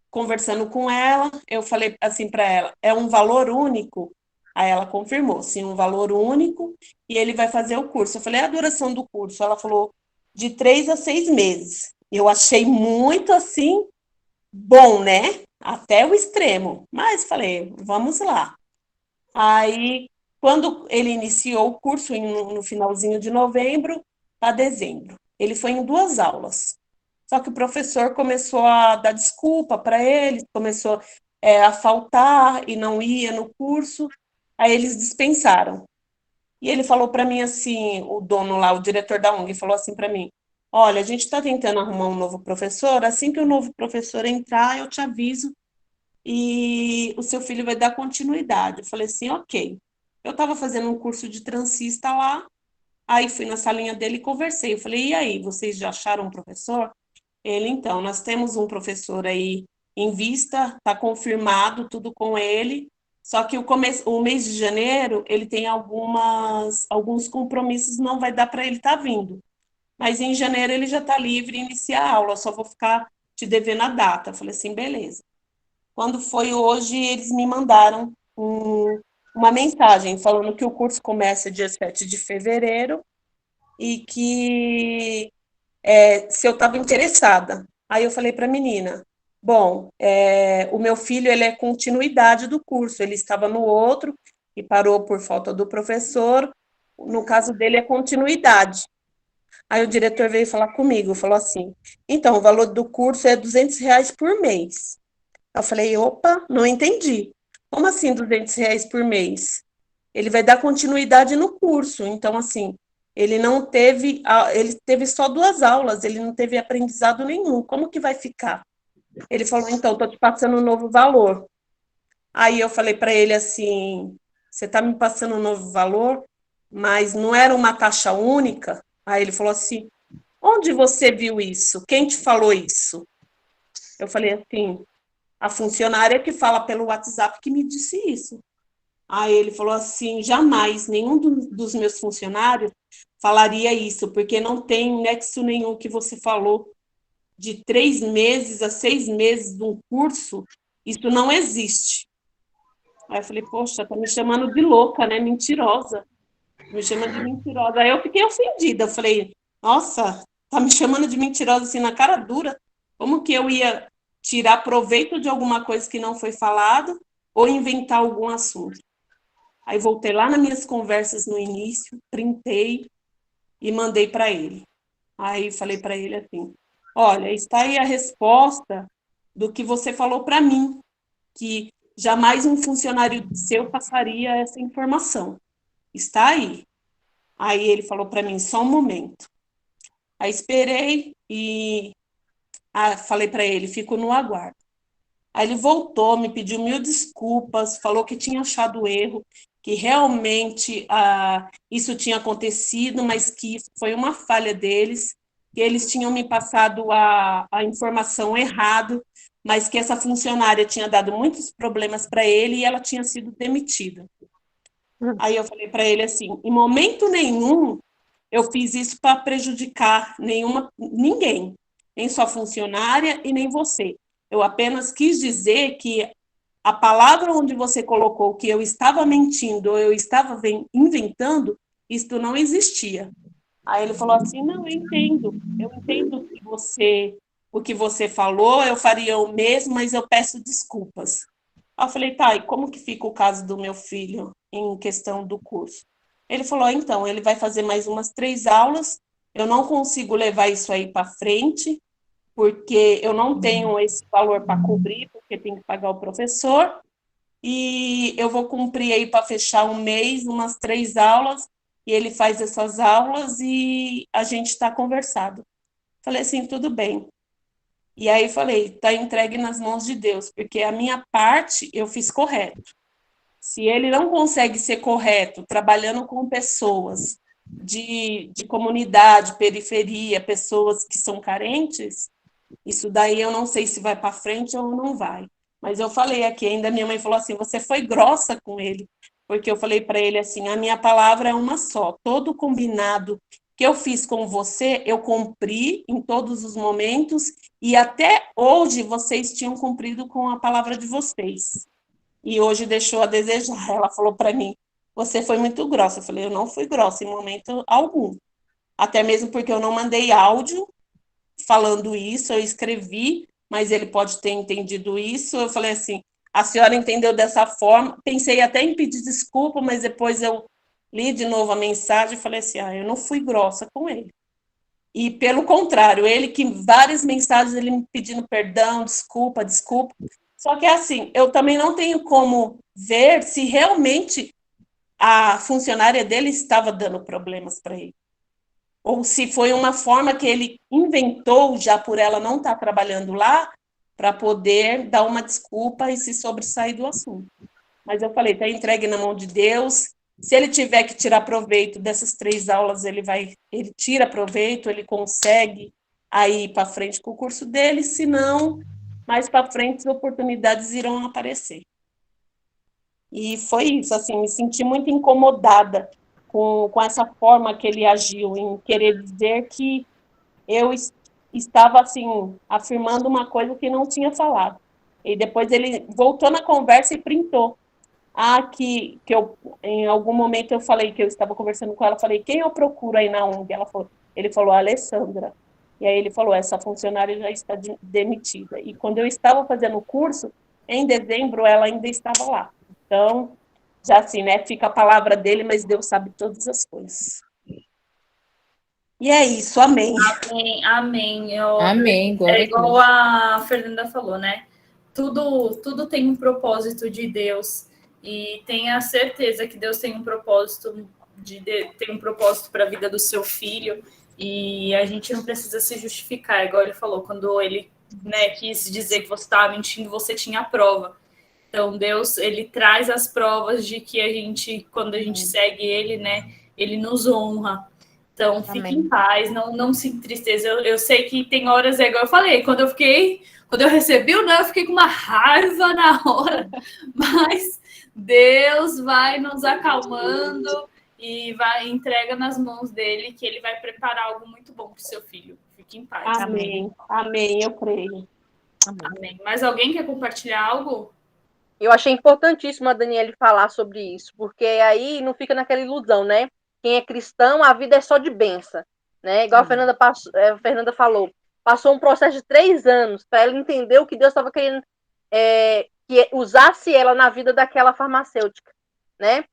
conversando com ela, eu falei assim para ela, é um valor único? Aí ela confirmou, sim, um valor único, e ele vai fazer o curso. Eu falei, a duração do curso? Ela falou, de 3 a 6 meses. Eu achei muito, assim, bom, né? Até o extremo. Mas falei, vamos lá. Aí, quando ele iniciou o curso, no finalzinho de novembro a dezembro, ele foi em 2 aulas. Só que o professor começou a dar desculpa para ele, começou a faltar e não ia no curso, aí eles dispensaram. E ele falou para mim assim, o dono lá, o diretor da ONG, falou assim para mim, olha, a gente está tentando arrumar um novo professor, assim que o novo professor entrar, eu te aviso, e o seu filho vai dar continuidade. Eu falei assim, ok. Eu estava fazendo um curso de transista lá, aí fui na salinha dele e conversei. Eu falei, e aí, vocês já acharam um professor? Ele, então, nós temos um professor aí em vista, está confirmado tudo com ele, só que o mês de janeiro, ele tem alguns compromissos, não vai dar para ele estar vindo. Mas em janeiro ele já está livre e inicia a aula, só vou ficar te devendo a data. Eu falei assim, beleza. Quando foi hoje, eles me mandaram uma mensagem falando que o curso começa dia 7 de fevereiro e que se eu estava interessada. Aí eu falei para a menina, bom, o meu filho ele é continuidade do curso, ele estava no outro e parou por falta do professor, no caso dele é continuidade. Aí o diretor veio falar comigo, falou assim, então, o valor do curso é R$200 por mês. Eu falei, opa, não entendi. Como assim R$200 por mês? Ele vai dar continuidade no curso, então, assim, ele teve só 2 aulas, ele não teve aprendizado nenhum, como que vai ficar? Ele falou, então, estou te passando um novo valor. Aí eu falei para ele assim, você está me passando um novo valor, mas não era uma taxa única? Aí ele falou assim, onde você viu isso? Quem te falou isso? Eu falei assim, a funcionária que fala pelo WhatsApp que me disse isso. Aí ele falou assim, jamais nenhum dos meus funcionários falaria isso, porque não tem nexo nenhum que você falou de 3 meses a 6 meses de um curso, isso não existe. Aí eu falei, poxa, tá me chamando de louca, né? Mentirosa. Me chamando de mentirosa. Aí eu fiquei ofendida. Eu falei, nossa, tá me chamando de mentirosa assim na cara dura? Como que eu ia tirar proveito de alguma coisa que não foi falado ou inventar algum assunto? Aí voltei lá nas minhas conversas no início, printei e mandei para ele. Aí falei para ele assim, olha, está aí a resposta do que você falou para mim, que jamais um funcionário seu passaria essa informação. Está aí. Aí ele falou para mim, só um momento. Aí esperei e falei para ele, fico no aguardo. Aí ele voltou, me pediu 1000 desculpas, falou que tinha achado erro, que realmente isso tinha acontecido, mas que foi uma falha deles, que eles tinham me passado a informação errado, mas que essa funcionária tinha dado muitos problemas para ele e ela tinha sido demitida. Aí eu falei para ele assim, em momento nenhum eu fiz isso para prejudicar ninguém, nem sua funcionária e nem você. Eu apenas quis dizer que a palavra onde você colocou que eu estava mentindo ou eu estava inventando, isto não existia. Aí ele falou assim, não, eu entendo o que você falou, eu faria o mesmo, mas eu peço desculpas. Aí eu falei, tá, e como que fica o caso do meu filho em questão do curso? Ele falou, então, ele vai fazer mais umas 3 aulas, eu não consigo levar isso aí para frente, porque eu não tenho esse valor para cobrir, porque tem que pagar o professor, e eu vou cumprir aí para fechar um mês, umas 3 aulas, e ele faz essas aulas e a gente está conversado. Falei assim, tudo bem. E aí falei, está entregue nas mãos de Deus, porque a minha parte eu fiz correto. Se ele não consegue ser correto trabalhando com pessoas de comunidade, periferia, pessoas que são carentes, isso daí eu não sei se vai para frente ou não vai. Mas eu falei aqui, ainda minha mãe falou assim, você foi grossa com ele, porque eu falei para ele assim, a minha palavra é uma só, todo combinado que eu fiz com você, eu cumpri em todos os momentos, e até hoje vocês tinham cumprido com a palavra de vocês. E hoje deixou a desejar. Ela falou para mim, você foi muito grossa. Eu falei, eu não fui grossa em momento algum. Até mesmo porque eu não mandei áudio falando isso, eu escrevi, mas ele pode ter entendido isso. Eu falei assim, a senhora entendeu dessa forma. Pensei até em pedir desculpa, mas depois eu li de novo a mensagem e falei assim, eu não fui grossa com ele. E pelo contrário, ele que várias mensagens ele me pedindo perdão, desculpa. Só que assim, eu também não tenho como ver se realmente a funcionária dele estava dando problemas para ele. Ou se foi uma forma que ele inventou, já por ela não estar trabalhando lá, para poder dar uma desculpa e se sobressair do assunto. Mas eu falei, está entregue na mão de Deus. Se ele tiver que tirar proveito dessas 3 aulas, ele tira proveito, ele consegue aí ir para frente com o curso dele, se não, mais para frente as oportunidades irão aparecer. E foi isso, assim, me senti muito incomodada com essa forma que ele agiu, em querer dizer que eu estava, assim, afirmando uma coisa que não tinha falado. E depois ele voltou na conversa e printou. Que eu, em algum momento eu falei que eu estava conversando com ela, falei, quem eu procuro aí na ONG? Ele falou, a Alessandra. E aí ele falou, essa funcionária já está demitida. E quando eu estava fazendo o curso, em dezembro, ela ainda estava lá. Então, já assim, né, fica a palavra dele, mas Deus sabe todas as coisas. E é isso, amém. Amém, amém. Amém, glória é igual a Fernanda falou, né? Tudo tem um propósito de Deus. E tenha certeza que Deus tem um propósito tem um propósito para a vida do seu filho. E a gente não precisa se justificar, igual ele falou, quando ele, né, quis dizer que você estava mentindo, você tinha a prova. Então, Deus, ele traz as provas de que quando a gente segue ele, né, ele nos honra. Então, fique Amém. em paz, não se entristeça. Eu sei que tem horas, é igual eu falei, quando eu recebi o não, eu fiquei com uma raiva na hora, mas Deus vai nos acalmando e entrega nas mãos dele, que ele vai preparar algo muito bom para o seu filho. Fique em paz. Amém. Amém, eu creio. Amém. Mais alguém quer compartilhar algo? Eu achei importantíssimo a Daniele falar sobre isso, porque aí não fica naquela ilusão, né? Quem é cristão, a vida é só de bênção, né? Igual a Fernanda falou, passou um processo de 3 anos para ela entender o que Deus estava querendo que usasse ela na vida daquela farmacêutica, né?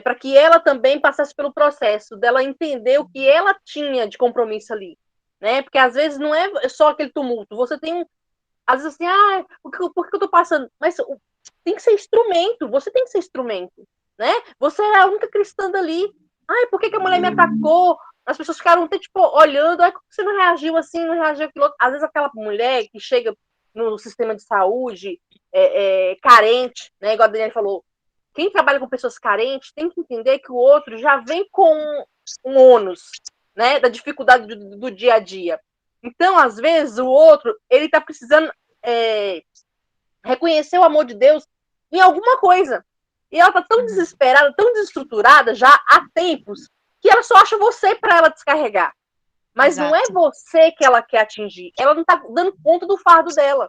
Para que ela também passasse pelo processo dela entender o que ela tinha de compromisso ali, né? Porque às vezes não é só aquele tumulto, você tem às vezes assim, por que eu tô passando? Mas tem que ser instrumento, você tem que ser instrumento, né? Você é a única cristã dali. Por que a mulher me atacou? As pessoas ficaram até, tipo, olhando, por que você não reagiu assim, não reagiu aquilo outro? Às vezes aquela mulher que chega no sistema de saúde, carente, né? Igual a Daniela falou, quem trabalha com pessoas carentes tem que entender que o outro já vem com um ônus, né? Da dificuldade do dia a dia. Então, às vezes, o outro, ele tá precisando reconhecer o amor de Deus em alguma coisa. E ela tá tão desesperada, tão desestruturada já há tempos, que ela só acha você para ela descarregar. Mas não é você que ela quer atingir. Ela não tá dando conta do fardo dela.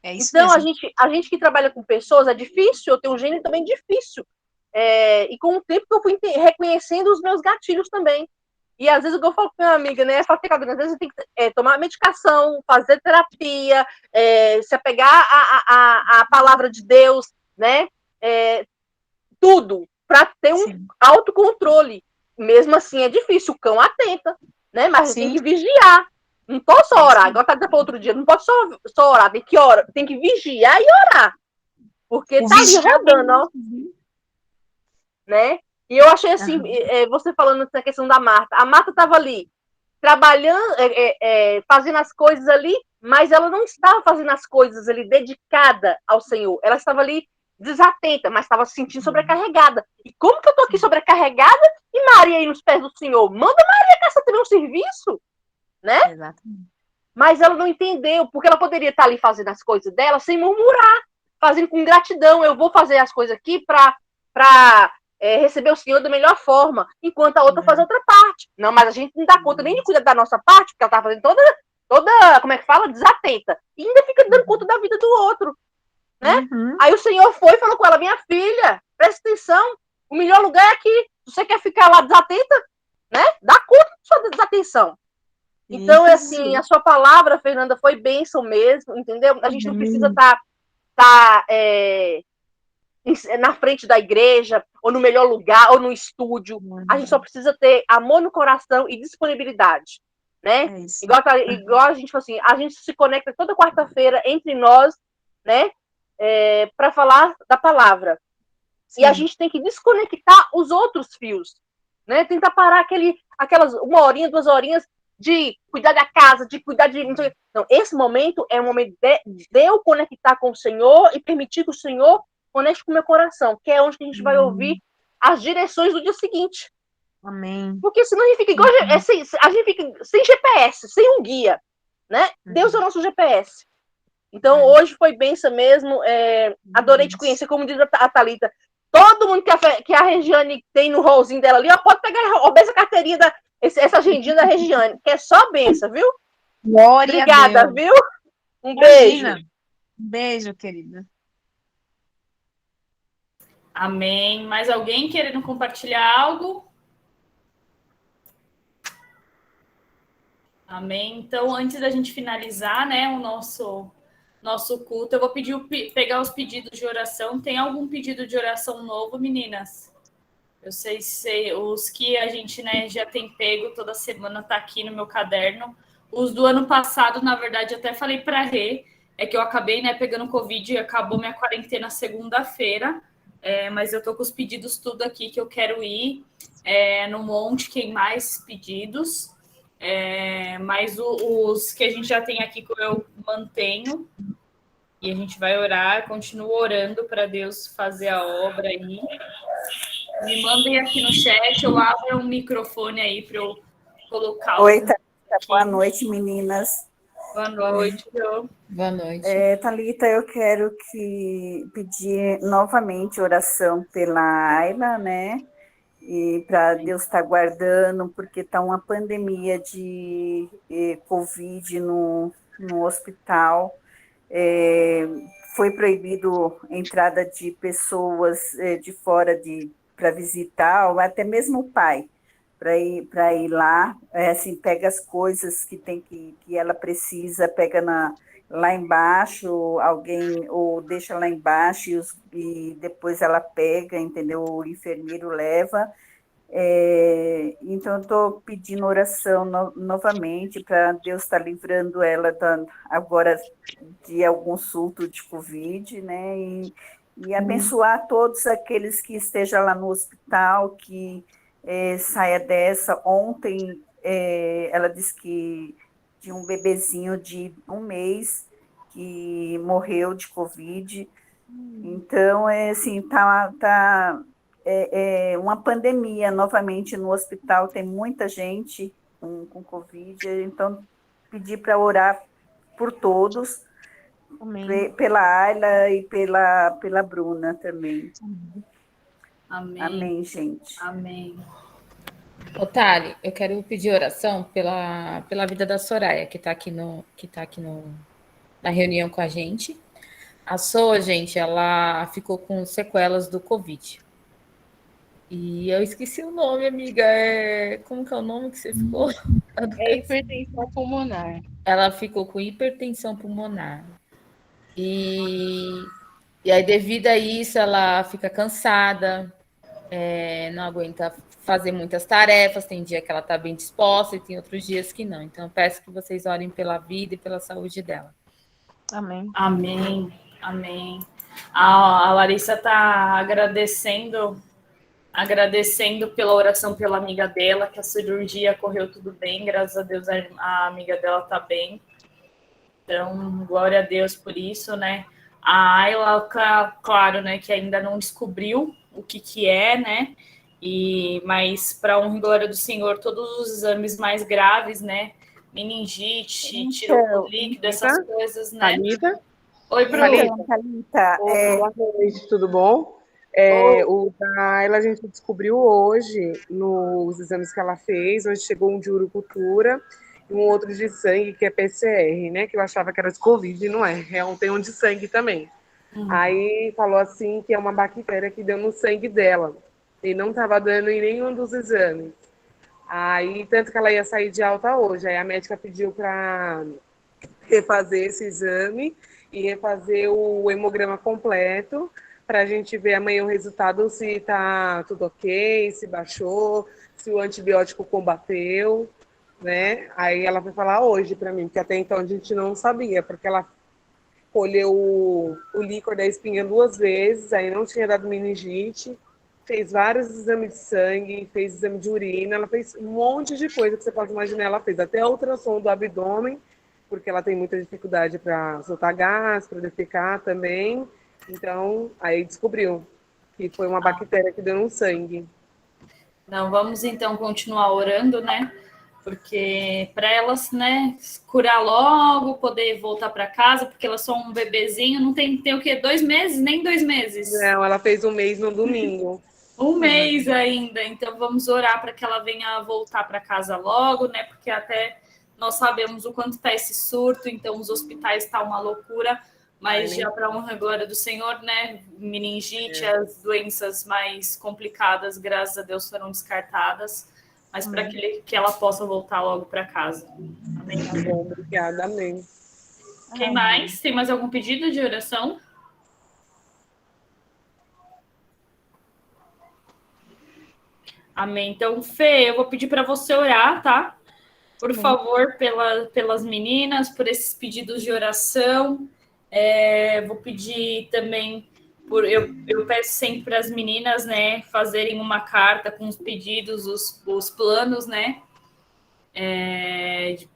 É isso então, mesmo. a gente que trabalha com pessoas é difícil, eu tenho um gênero também difícil. E com o tempo que eu fui reconhecendo os meus gatilhos também. E às vezes eu falo com minha amiga, né? Às vezes tem que tomar medicação, fazer terapia, se apegar à palavra de Deus, né? Tudo para ter um autocontrole. Mesmo assim é difícil, o cão atenta, né? Mas tem que vigiar. Não posso só orar, igual tá dizendo outro dia, não pode só orar, tem que vigiar e orar. Porque tá ali rodando, ó. Né? E eu achei assim, você falando essa questão da Marta, a Marta estava ali, trabalhando, fazendo as coisas ali, mas ela não estava fazendo as coisas ali dedicada ao Senhor, ela estava ali desatenta, mas estava se sentindo sobrecarregada. E como que eu tô aqui sobrecarregada e Maria aí nos pés do Senhor? Manda Maria que essa também um serviço, né? Exatamente. Mas ela não entendeu, porque ela poderia estar ali fazendo as coisas dela sem murmurar, fazendo com gratidão, eu vou fazer as coisas aqui para receber o Senhor da melhor forma, enquanto a outra faz outra parte. Não, mas a gente não dá conta nem de cuidar da nossa parte, porque ela tá fazendo toda, como é que fala? Desatenta. E ainda fica dando conta da vida do outro, né? Aí o Senhor foi e falou com ela, minha filha, presta atenção, o melhor lugar é aqui. Se você quer ficar lá desatenta, né? Dá conta da sua desatenção. Então, assim, a sua palavra, Fernanda, foi bênção mesmo, entendeu? A gente não precisa estar na frente da igreja, ou no melhor lugar, ou no estúdio. A gente só precisa ter amor no coração e disponibilidade, né? Igual a gente falou assim, a gente se conecta toda quarta-feira entre nós, né? Para falar da palavra. E a gente tem que desconectar os outros fios, né? Tentar parar aquelas 1 horinha, 2 horinhas de cuidar da casa, de cuidar de... Não, esse momento é um momento de eu conectar com o Senhor e permitir que o Senhor conecte com o meu coração, que é onde a gente vai ouvir as direções do dia seguinte. Amém. Porque senão a gente fica igual a gente fica sem GPS, sem um guia, né? Deus é o nosso GPS. Então, hoje foi bênção mesmo. Adorei te conhecer, como diz a Thalita. Todo mundo que a Regiane tem no rolzinho dela ali, ó, pode pegar essa carteirinha, essa agendinha da Regiane, que é só bênção, viu? Glória Obrigada, a Deus. Viu? Um Imagina. beijo. Um beijo, querida. Amém. Mais alguém querendo compartilhar algo? Amém. Então, antes da gente finalizar, né, o nosso culto, eu vou pegar os pedidos de oração. Tem algum pedido de oração novo, meninas? Eu sei os que a gente, né, já tem pego toda semana, tá aqui no meu caderno. Os do ano passado, na verdade, até falei para a Rê, que eu acabei, né, pegando Covid e acabou minha quarentena segunda-feira. Mas eu tô com os pedidos tudo aqui que eu quero ir no monte, quem mais pedidos. Mas os que a gente já tem aqui que eu mantenho. E a gente vai orar, continuo orando para Deus fazer a obra aí. Me mandem aqui no chat, eu abro um microfone aí para eu colocar Oi, o... Thalita. Boa noite, meninas. Boa noite, Jo. Boa noite. Thalita, eu quero pedir novamente oração pela Ayla, né? E para Deus estar guardando, porque está uma pandemia de Covid no hospital. Foi proibido a entrada de pessoas de fora para visitar, ou até mesmo o pai, para ir lá, assim, pega as coisas que ela precisa, pega lá embaixo, alguém, ou deixa lá embaixo, e depois ela pega, entendeu? O enfermeiro leva. Então, eu estou pedindo oração novamente para Deus estar livrando ela agora de algum surto de Covid, né? E abençoar todos aqueles que estejam lá no hospital, que saia dessa. Ontem, ela disse que de um bebezinho de 1 mês que morreu de Covid. Então, assim, uma pandemia novamente no hospital, tem muita gente com Covid, então pedir para orar por todos, Amém. pela Ayla e pela Bruna também. Amém. Amém, gente. Amém. Otávio, eu quero pedir oração pela vida da Soraya, que está aqui na reunião com a gente. A Sô, gente, ela ficou com sequelas do Covid. E eu esqueci o nome, amiga. Como que é o nome que você ficou? É hipertensão pulmonar. Ela ficou com hipertensão pulmonar. E aí, devido a isso, ela fica cansada, não aguenta fazer muitas tarefas. Tem dia que ela está bem disposta e tem outros dias que não. Então, eu peço que vocês orem pela vida e pela saúde dela. Amém. Amém. Amém. A Larissa está agradecendo pela oração pela amiga dela, que a cirurgia correu tudo bem, graças a Deus a amiga dela está bem. Então, glória a Deus por isso, né? A Ayla, claro, né, que ainda não descobriu o que é, né? Mas, para honra e glória do Senhor, todos os exames mais graves, né? Meningite, tiro líquido, essas coisas, né? Thalita? Oi, Bruno. Então, Thalita, Boa noite, tudo bom? O da Ayla a gente descobriu hoje, nos exames que ela fez. Hoje chegou um de urocultura e um outro de sangue, que é PCR, né? Que eu achava que era de Covid, e não é. Tem um de sangue também. Aí falou assim que é uma bactéria que deu no sangue dela. E não estava dando em nenhum dos exames. Aí, tanto que ela ia sair de alta hoje. Aí a médica pediu para refazer esse exame e refazer o hemograma completo, para a gente ver amanhã o resultado, se está tudo ok, se baixou, se o antibiótico combateu, né? Aí ela vai falar hoje para mim, porque até então a gente não sabia, porque ela colheu o líquor da espinha 2 vezes, aí não tinha dado meningite, fez vários exames de sangue, fez exame de urina, ela fez um monte de coisa que você pode imaginar, ela fez até ultrassom do abdômen, porque ela tem muita dificuldade para soltar gás, para defecar também. Então, aí descobriu que foi uma bactéria que deu no sangue. Não, vamos então continuar orando, né? Porque para elas, né, curar logo, poder voltar para casa, porque elas são um bebezinho, não tem o quê? 2 meses? Nem 2 meses. Não, ela fez 1 mês no domingo. 1 mês ainda, então vamos orar para que ela venha voltar para casa logo, né? Porque até nós sabemos o quanto está esse surto, então os hospitais estão uma loucura, mas já para honra e glória do Senhor, né? Meningite, as doenças mais complicadas, graças a Deus, foram descartadas, mas para que ela possa voltar logo para casa. Amém. Tá bom, obrigada, amém. Quem mais? Tem mais algum pedido de oração? Amém. Então, Fê, eu vou pedir para você orar, tá? Por favor, pelas meninas, por esses pedidos de oração. Vou pedir também, eu peço sempre para as meninas, né, fazerem uma carta com os pedidos, os planos, né,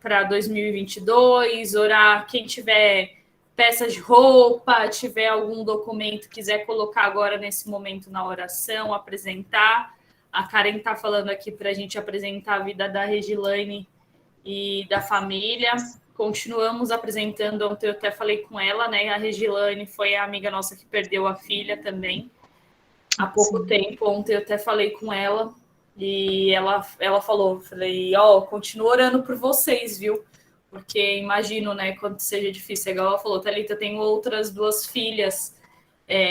para 2022, orar, quem tiver peças de roupa, tiver algum documento, quiser colocar agora nesse momento na oração, apresentar. A Karen está falando aqui para a gente apresentar a vida da Regilane e da família. Continuamos apresentando, ontem eu até falei com ela, né? A Regilane foi a amiga nossa que perdeu a filha também há pouco tempo. Ontem eu até falei com ela e ela falou, falei, continuo orando por vocês, viu? Porque imagino, né, quanto seja difícil. Igual ela falou, Thalita, eu tenho outras 2 filhas,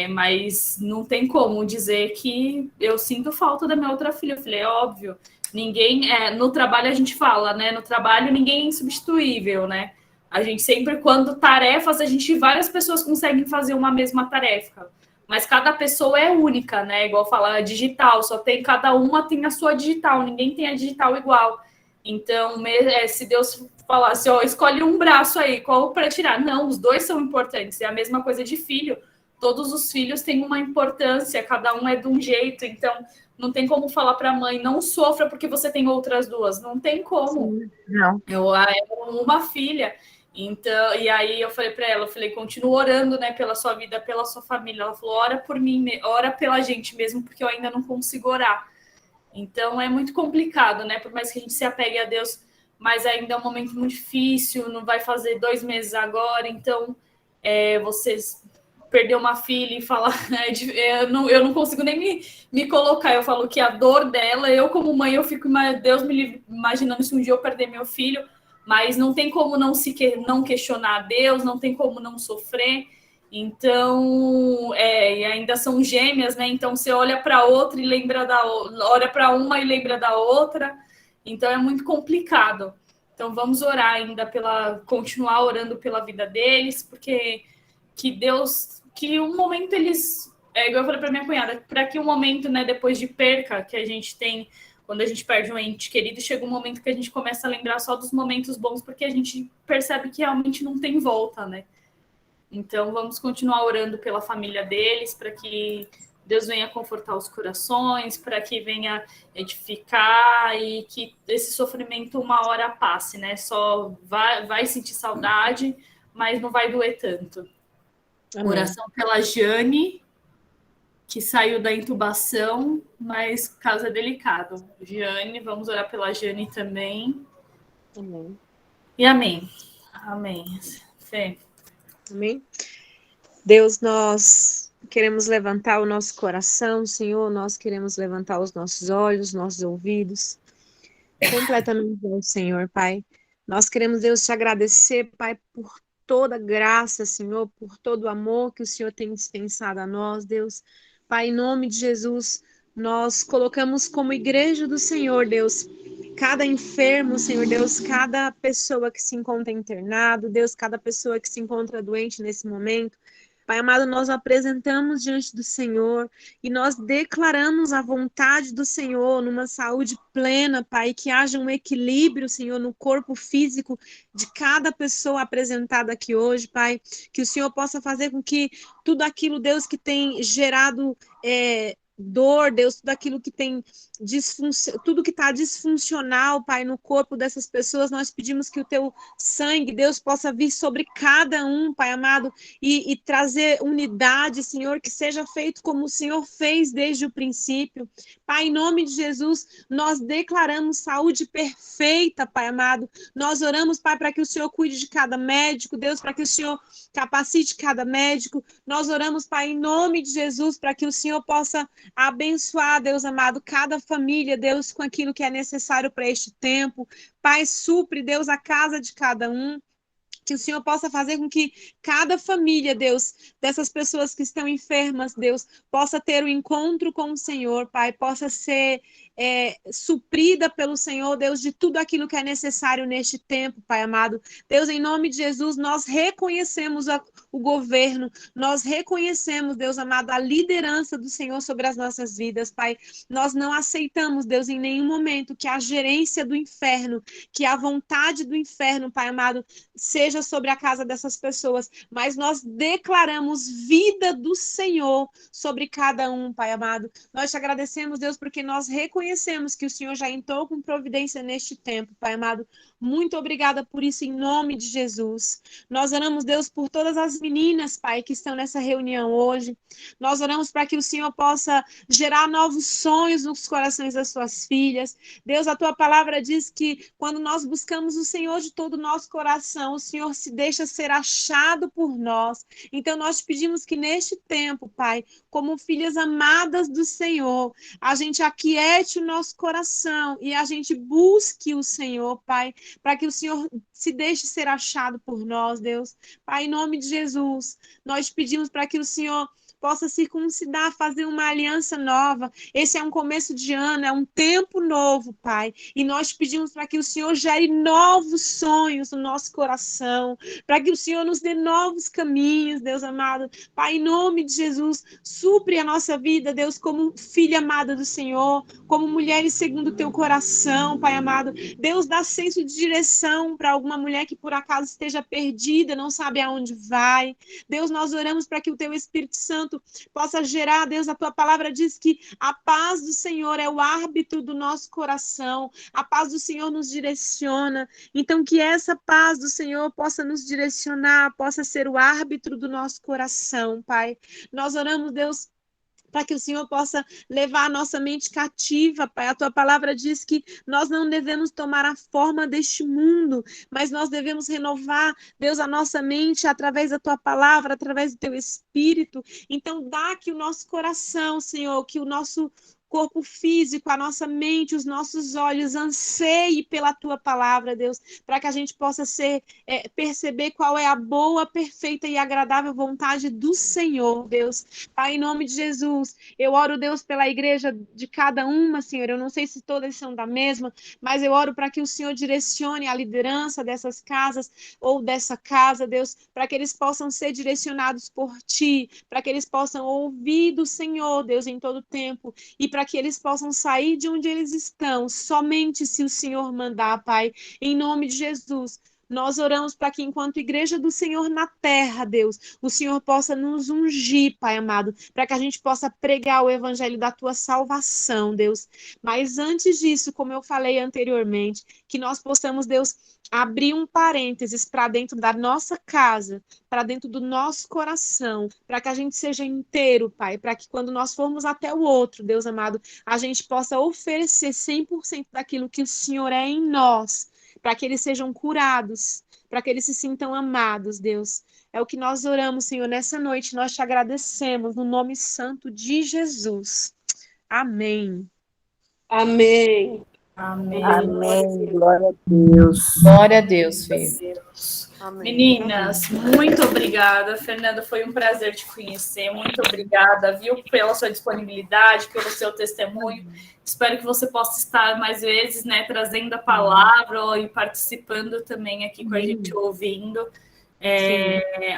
mas não tem como dizer que eu sinto falta da minha outra filha. Eu falei, é óbvio, ninguém, no trabalho a gente fala, né, no trabalho ninguém é insubstituível, né, a gente sempre, quando tarefas, várias pessoas conseguem fazer uma mesma tarefa, mas cada pessoa é única, né, igual falar digital, cada uma tem a sua digital, ninguém tem a digital igual. Então, se Deus falasse, escolhe um braço aí, qual para tirar? Não, os 2 são importantes, é a mesma coisa de filho. Todos os filhos têm uma importância, cada um é de um jeito, então não tem como falar para a mãe, não sofra porque você tem outras 2, não tem como. Sim, não. Eu amo uma filha, então, e aí eu falei para ela, continuo orando, né, pela sua vida, pela sua família. Ela falou, ora por mim, ora pela gente mesmo, porque eu ainda não consigo orar. Então é muito complicado, né, por mais que a gente se apegue a Deus, mas ainda é um momento muito difícil, não vai fazer 2 meses agora, então vocês perder uma filha e falar, eu não consigo nem me colocar, eu falo que a dor dela, eu como mãe, eu fico, Deus me livre, imaginando se um dia eu perder meu filho, mas não tem como não questionar a Deus, não tem como não sofrer, então, e ainda são gêmeas, né, então você olha para outra e lembra olha para uma e lembra da outra, então é muito complicado, então vamos orar ainda continuar orando pela vida deles, porque que Deus, que um momento eles, igual eu falei para minha cunhada, para que um momento, né, depois de perca que a gente tem, quando a gente perde um ente querido, chega um momento que a gente começa a lembrar só dos momentos bons, porque a gente percebe que realmente não tem volta, né? Então vamos continuar orando pela família deles, para que Deus venha confortar os corações, para que venha edificar e que esse sofrimento uma hora passe, né? Só vai sentir saudade, mas não vai doer tanto. Amém. Oração pela Jane, que saiu da intubação, mas o caso é delicado. Jane, vamos orar pela Jane também. Amém. E amém. Amém. Fê. Amém. Deus, nós queremos levantar o nosso coração, Senhor, nós queremos levantar os nossos olhos, nossos ouvidos, completamente ao Senhor, Pai. Nós queremos, Deus, te agradecer, Pai, por toda graça, Senhor, por todo o amor que o Senhor tem dispensado a nós, Deus. Pai, em nome de Jesus, nós colocamos como igreja do Senhor, Deus, cada enfermo, Senhor Deus, cada pessoa que se encontra internado, Deus, cada pessoa que se encontra doente nesse momento. Pai amado, nós apresentamos diante do Senhor e nós declaramos a vontade do Senhor numa saúde plena, Pai, que haja um equilíbrio, Senhor, no corpo físico de cada pessoa apresentada aqui hoje, Pai, que o Senhor possa fazer com que tudo aquilo, Deus, que tem gerado dor, Deus, tudo aquilo que tem tudo que está disfuncional, Pai, no corpo dessas pessoas, nós pedimos que o teu sangue, Deus, possa vir sobre cada um, Pai amado, e trazer unidade, Senhor, que seja feito como o Senhor fez desde o princípio. Pai, em nome de Jesus, nós declaramos saúde perfeita, Pai amado. Nós oramos, Pai, para que o Senhor cuide de cada médico, Deus, para que o Senhor capacite cada médico. Nós oramos, Pai, em nome de Jesus, para que o Senhor possa abençoar, Deus amado, cada família, Deus, com aquilo que é necessário para este tempo. Pai, supre, Deus, a casa de cada um. Que o Senhor possa fazer com que cada família, Deus, dessas pessoas que estão enfermas, Deus, possa ter um encontro com o Senhor, Pai, possa ser suprida pelo Senhor, Deus, de tudo aquilo que é necessário neste tempo, Pai amado. Deus, em nome de Jesus, nós reconhecemos o governo, nós reconhecemos, Deus amado, a liderança do Senhor sobre as nossas vidas, Pai. Nós não aceitamos, Deus, em nenhum momento que a gerência do inferno, que a vontade do inferno, Pai amado, seja seja sobre a casa dessas pessoas, mas nós declaramos vida do Senhor sobre cada um, Pai amado. Nós te agradecemos, Deus, porque nós reconhecemos que o Senhor já entrou com providência neste tempo, Pai amado. Muito obrigada por isso, em nome de Jesus. Nós oramos, Deus, por todas as meninas, Pai, que estão nessa reunião hoje. Nós oramos para que o Senhor possa gerar novos sonhos nos corações das suas filhas. Deus, a tua palavra diz que quando nós buscamos o Senhor de todo o nosso coração, o Senhor se deixa ser achado por nós. Então, nós te pedimos que neste tempo, Pai, como filhas amadas do Senhor, a gente aquiete o nosso coração e a gente busque o Senhor, Pai, para que o Senhor se deixe ser achado por nós, Deus. Pai, em nome de Jesus, nós pedimos para que o Senhor possa circuncidar, fazer uma aliança nova. Esse é um começo de ano, é um tempo novo, Pai. E nós pedimos para que o Senhor gere novos sonhos no nosso coração, para que o Senhor nos dê novos caminhos, Deus amado. Pai, em nome de Jesus, supre a nossa vida, Deus, como filha amada do Senhor, como mulheres segundo o teu coração, Pai amado. Deus, dá senso de direção para alguma mulher que por acaso esteja perdida, não sabe aonde vai. Deus, nós oramos para que o teu Espírito Santo possa gerar, Deus, a tua palavra diz que a paz do Senhor é o árbitro do nosso coração, a paz do Senhor nos direciona, então que essa paz do Senhor possa nos direcionar, possa ser o árbitro do nosso coração, Pai. Nós oramos, Deus, para que o Senhor possa levar a nossa mente cativa, Pai. A tua palavra diz que nós não devemos tomar a forma deste mundo, mas nós devemos renovar, Deus, a nossa mente através da tua palavra, através do teu Espírito. Então, dá que o nosso coração, Senhor, que o nosso corpo físico, a nossa mente, os nossos olhos anseiem pela tua palavra, Deus, para que a gente possa perceber qual é a boa, perfeita e agradável vontade do Senhor, Deus. Pai, em nome de Jesus, eu oro, Deus, pela igreja de cada uma, Senhor. Eu não sei se todas são da mesma, mas eu oro para que o Senhor direcione a liderança dessas casas ou dessa casa, Deus, para que eles possam ser direcionados por Ti, para que eles possam ouvir do Senhor, Deus, em todo tempo, e para que eles possam sair de onde eles estão, somente se o Senhor mandar, Pai, em nome de Jesus. Nós oramos para que, enquanto igreja do Senhor na terra, Deus, o Senhor possa nos ungir, Pai amado, para que a gente possa pregar o evangelho da tua salvação, Deus. Mas antes disso, como eu falei anteriormente, que nós possamos, Deus, abrir um parênteses para dentro da nossa casa, para dentro do nosso coração, para que a gente seja inteiro, Pai, para que quando nós formos até o outro, Deus amado, a gente possa oferecer 100% daquilo que o Senhor é em nós, para que eles sejam curados, para que eles se sintam amados, Deus. É o que nós oramos, Senhor, nessa noite. Nós te agradecemos no nome santo de Jesus. Amém. Amém. Amém. Amém. Glória a Deus. Glória a Deus, Fê. Meninas, muito obrigada. Fernanda, foi um prazer te conhecer. Muito obrigada, viu, pela sua disponibilidade, pelo seu testemunho. Espero que você possa estar mais vezes, né, trazendo a palavra e participando também aqui com a gente, ouvindo.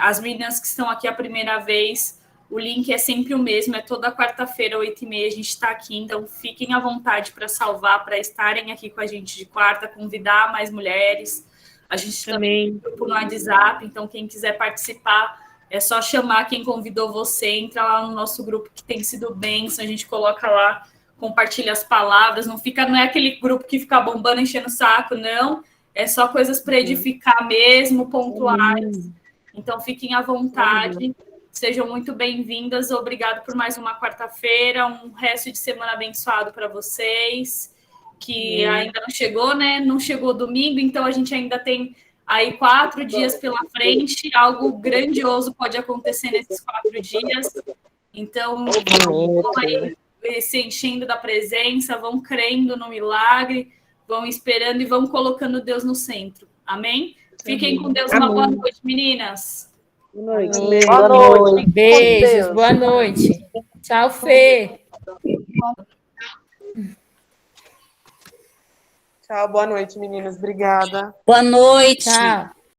As meninas que estão aqui a primeira vez, o link é sempre o mesmo, é toda quarta-feira, 8h30, a gente está aqui, então fiquem à vontade para salvar, para estarem aqui com a gente de quarta, convidar mais mulheres. A gente também tem um grupo no WhatsApp, então quem quiser participar, é só chamar quem convidou você, entra lá no nosso grupo que tem sido bênção, a gente coloca lá, compartilha as palavras, não é aquele grupo que fica bombando, enchendo o saco, não, é só coisas para edificar mesmo, pontuais. Então fiquem à vontade. Sejam muito bem-vindas. Obrigado por mais uma quarta-feira. Um resto de semana abençoado para vocês. Que ainda não chegou, né? Não chegou domingo, então a gente ainda tem aí 4 dias pela frente. Algo grandioso pode acontecer nesses 4 dias. Então, vão aí se enchendo da presença, vão crendo no milagre, vão esperando e vão colocando Deus no centro. Amém? Fiquem com Deus. Uma boa noite, meninas. Boa noite. Boa noite. Beijos, boa noite. Tchau, Fê. Tchau, boa noite, meninas. Obrigada. Boa noite. Tchau.